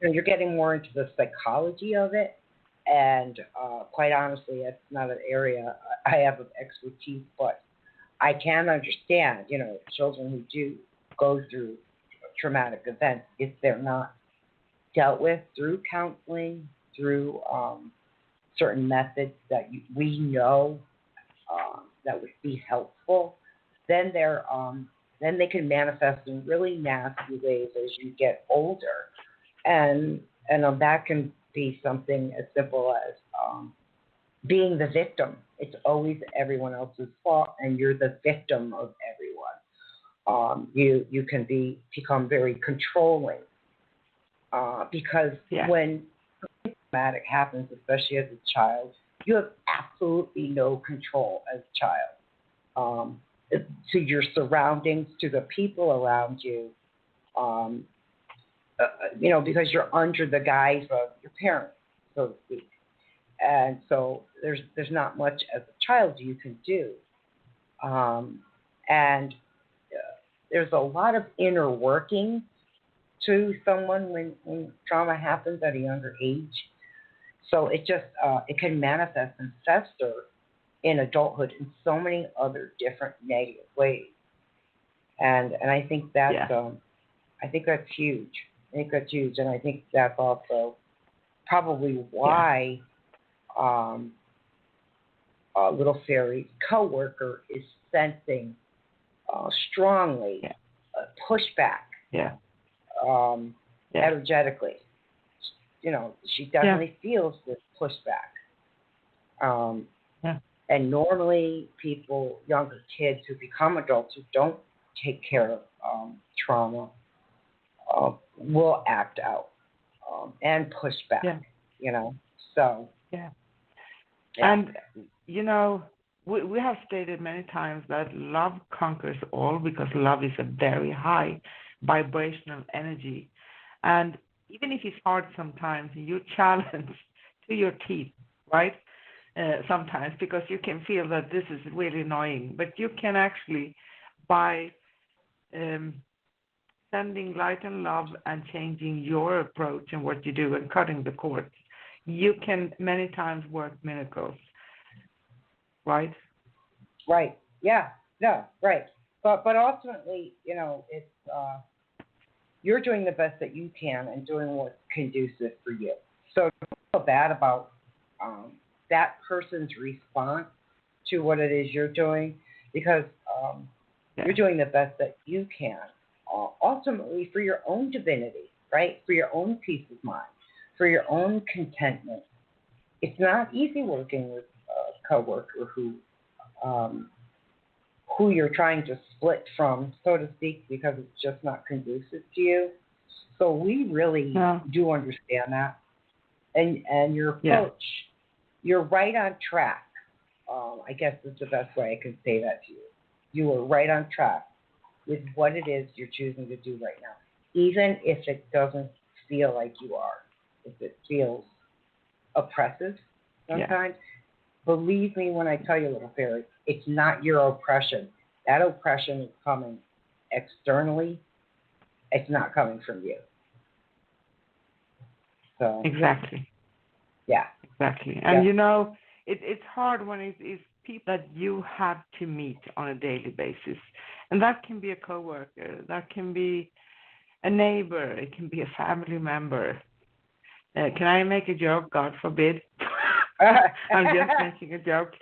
you're getting more into the psychology of it. And quite honestly, it's not an area I have of expertise, but I can understand, children who do go through traumatic events, if they're not dealt with through counseling, through certain methods that we know that would be helpful, then they can manifest in really nasty ways as you get older, and that can be something as simple as being the victim. It's always everyone else's fault, and you're the victim of everyone. You can become very controlling because when something traumatic happens, especially as a child, you have absolutely no control as a child. To your surroundings, to the people around you, because you're under the guise of your parents, so to speak. And so there's not much as a child you can do. And there's a lot of inner working to someone when trauma happens at a younger age. So it just it can manifest and fester in adulthood in so many other different negative ways. And I think that's huge. I think that's huge, and I think that's also probably why Little Fairy's coworker is sensing strongly pushback energetically. She definitely feels this pushback. And normally younger kids who become adults who don't take care of trauma will act out and push back, so. And, we have stated many times that love conquers all because love is a very high vibrational energy. And even if it's hard sometimes, you're challenged to your teeth, right? Sometimes because you can feel that this is really annoying. But you can actually, by sending light and love and changing your approach and what you do and cutting the cords, you can many times work miracles, right? Right. Yeah. No. Right. But ultimately, it's you're doing the best that you can and doing what's conducive for you. So don't feel bad about that person's response to what it is you're doing, because you're doing the best that you can. Ultimately, for your own divinity, right? For your own peace of mind, for your own contentment. It's not easy working with a coworker who who you're trying to split from, so to speak, because it's just not conducive to you. So we really do understand that. And your approach, you're right on track. I guess is the best way I can say that to you. You are right on track with what it is you're choosing to do right now, even if it doesn't feel like you are, if it feels oppressive sometimes. Believe me when I tell you, little fairy, it's not your oppression. That oppression is coming externally. It's not coming from you. So exactly. Yeah. Exactly. And it's hard when it's people that you have to meet on a daily basis. And that can be a coworker, that can be a neighbor, it can be a family member. Can I make a joke? God forbid. I'm just making a joke.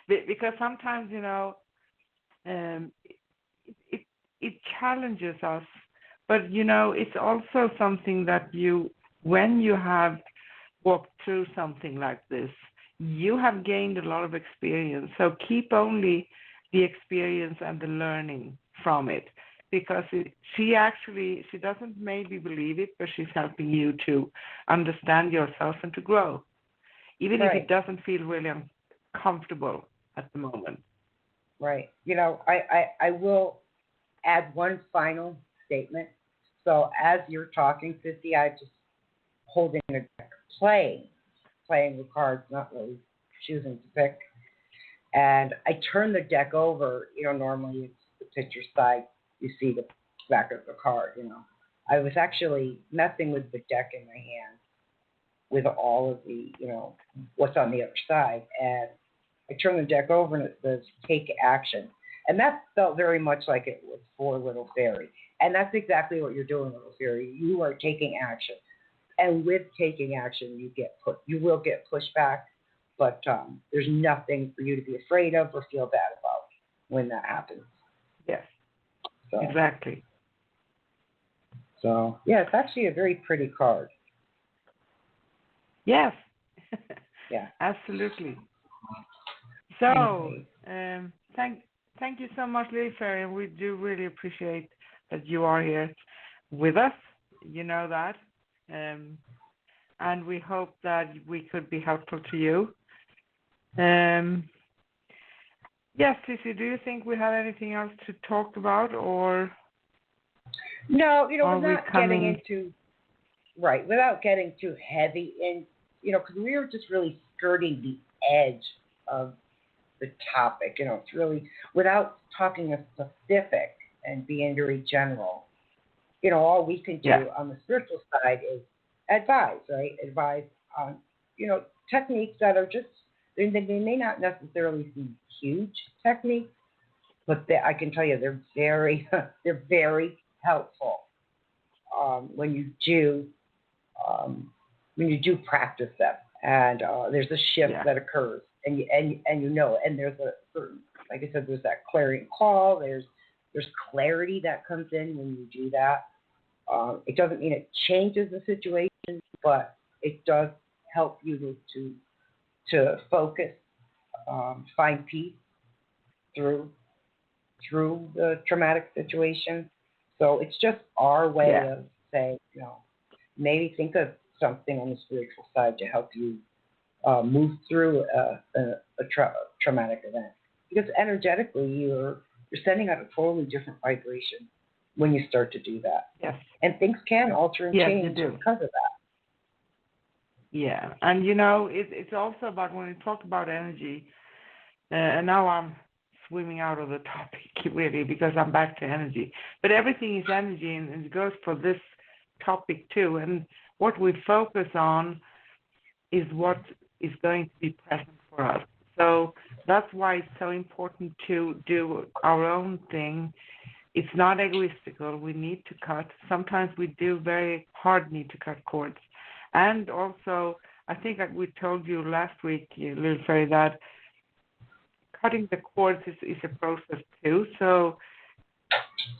Because sometimes, it challenges us. But, it's also something that when you have walked through something like this, you have gained a lot of experience. So keep only the experience and the learning from it, because she doesn't maybe believe it, but she's helping you to understand yourself and to grow, even if it doesn't feel really uncomfortable at the moment. Right. I will add one final statement. So as you're talking, Sissy, I'm just holding a deck, playing with cards, not really choosing to pick. And I turn the deck over. Normally it's the picture side. You see the back of the card. I was actually messing with the deck in my hand with all of the, what's on the other side. And I turn the deck over and it says take action. And that felt very much like it was for Little Fairy. And that's exactly what you're doing, Little Fairy. You are taking action. And with taking action, you will get pushback, but there's nothing for you to be afraid of or feel bad about when that happens. Yes, so, exactly. So, it's actually a very pretty card. Yes. Yeah. Absolutely. So, thank you so much, Little Fairy, and we do really appreciate that you are here with us. You know that. And we hope that we could be helpful to you. Yes, Sissy, do you think we have anything else to talk about, or? No, without getting too heavy in, because we were just really skirting the edge of the topic. It's really, without talking a specific and being very general, all we can do on the spiritual side is advise, right? Advise on, techniques that are just, they may not necessarily seem huge techniques, but I can tell you they're very, they're very helpful when you do practice them. And there's a shift that occurs, and there's a certain, like I said, there's that clarion call. There's clarity that comes in when you do that. It doesn't mean it changes the situation, but it does help you to focus, find peace through the traumatic situation. So it's just our way of saying, maybe think of something on the spiritual side to help you move through a traumatic event. Because energetically, you're sending out a totally different vibration when you start to do that. Yes. And things can alter and change because of that. Yeah, and it's also about, when we talk about energy, and now I'm swimming out of the topic really, because I'm back to energy. But everything is energy, and it goes for this topic too. And what we focus on is what is going to be present for us. So that's why it's so important to do our own thing. It's not egoistical. We need to cut. Sometimes we do very hard need to cut cords. And also, I think that we told you last week, Little Fairy, that cutting the cords is a process too. So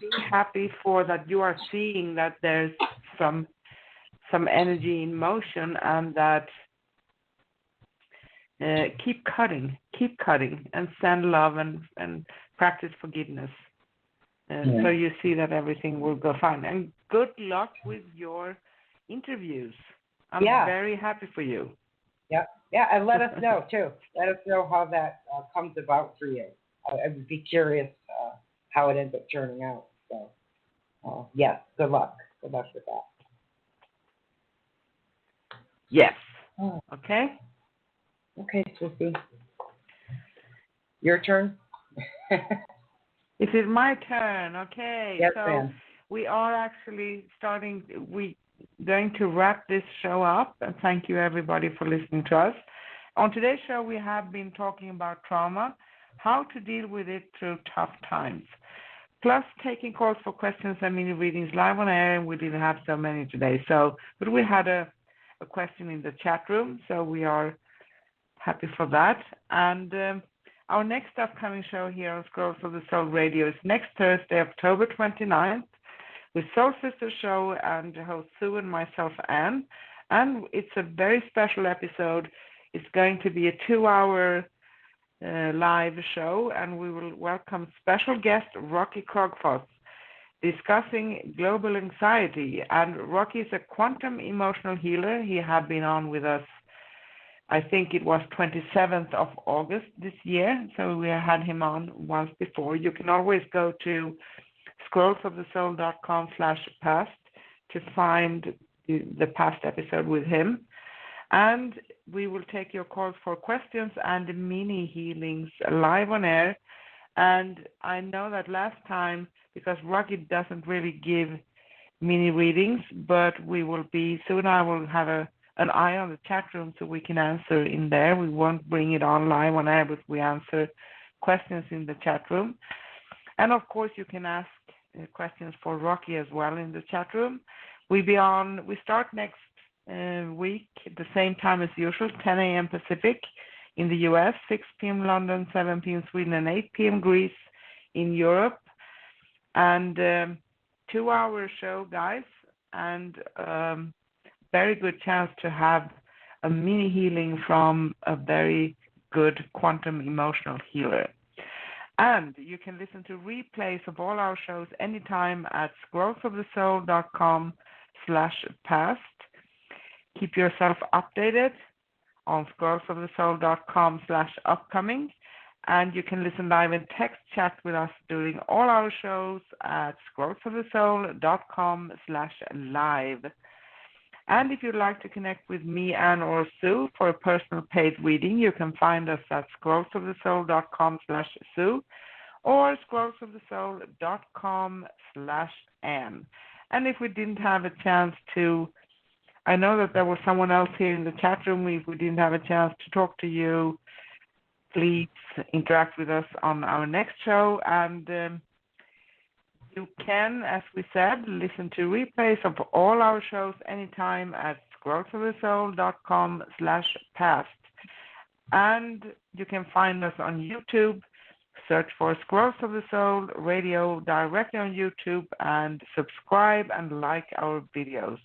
be happy for that you are seeing that there's some energy in motion, and that keep cutting, and send love and practice forgiveness. So you see that everything will go fine. And good luck with your interviews. I'm very happy for you. Yeah, and let us know, too. Let us know how that comes about for you. I would be curious how it ends up turning out. So, yes, good luck. Good luck with that. Yes. Oh. Okay? Okay, Sissy. Your turn? It is my turn. Okay. Yes, so ma'am. we are actually going to wrap this show up. And thank you, everybody, for listening to us. On today's show, we have been talking about trauma, how to deal with it through tough times, plus taking calls for questions and mini readings live on air, and we didn't have so many today. But we had a question in the chat room, so we are happy for that. And our next upcoming show here on Scrolls of the Soul Radio is next Thursday, October 29th, with Soul Sister Show and host Sue and myself, Anne. And it's a very special episode. It's going to be a 2-hour live show, and we will welcome special guest Rocky Krogfoss, discussing global anxiety. And Rocky is a quantum emotional healer. He had been on with us, I think it was 27th of August this year, so we had him on once before. You can always go to scrollsofthesoul.com/past to find the past episode with him. And we will take your calls for questions and mini healings live on air. And I know that last time, because Rocky doesn't really give mini readings, but we will be, soon I will have an eye on the chat room so we can answer in there. We won't bring it on live on air, but we answer questions in the chat room. And of course, you can ask questions for Rocky as well in the chat room. We start next week at the same time as usual, 10 a.m. Pacific in the US, 6 p.m. London, 7 p.m. Sweden, and 8 p.m. Greece in Europe. And 2-hour show, guys, and very good chance to have a mini healing from a very good quantum emotional healer. And you can listen to replays of all our shows anytime at scrollsofthesoul.com/past. Keep yourself updated on scrollsofthesoul.com/upcoming. And you can listen live and text chat with us during all our shows at scrollsofthesoul.com/live. And if you'd like to connect with me, Anne, or Sue for a personal paid reading, you can find us at scrollsofthesoul.com/Sue or scrollsofthesoul.com/Anne. And if we didn't have a chance to, I know that there was someone else here in the chat room, if we didn't have a chance to talk to you, please interact with us on our next show. And you can, as we said, listen to replays of all our shows anytime at scrollsofthesoul.com/past. And you can find us on YouTube. Search for Scrolls of the Soul Radio directly on YouTube and subscribe and like our videos.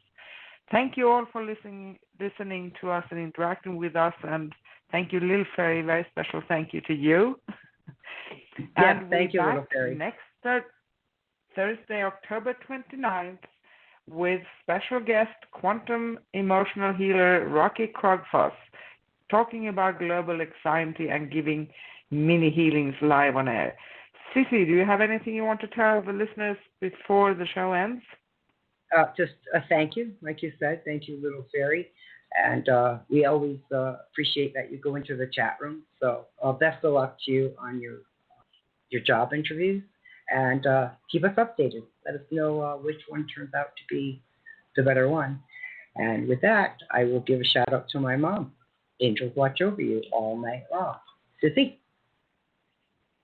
Thank you all for listening to us and interacting with us. And thank you, Little Fairy. Very special thank you to you. Yes, thank you, Little Fairy. Next Thursday, October 29th, with special guest, quantum emotional healer Rocky Krogfoss, talking about global anxiety and giving mini healings live on air. Sissy, do you have anything you want to tell the listeners before the show ends? Just a thank you, like you said. Thank you, Little Fairy. And we always appreciate that you go into the chat room. So best of luck to you on your job interviews. And keep us updated. Let us know which one turns out to be the better one. And with that, I will give a shout out to my mom. Angels watch over you all night long. Sissy.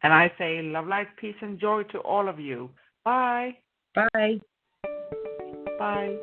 And I say love, light, peace, and joy to all of you. Bye. Bye. Bye.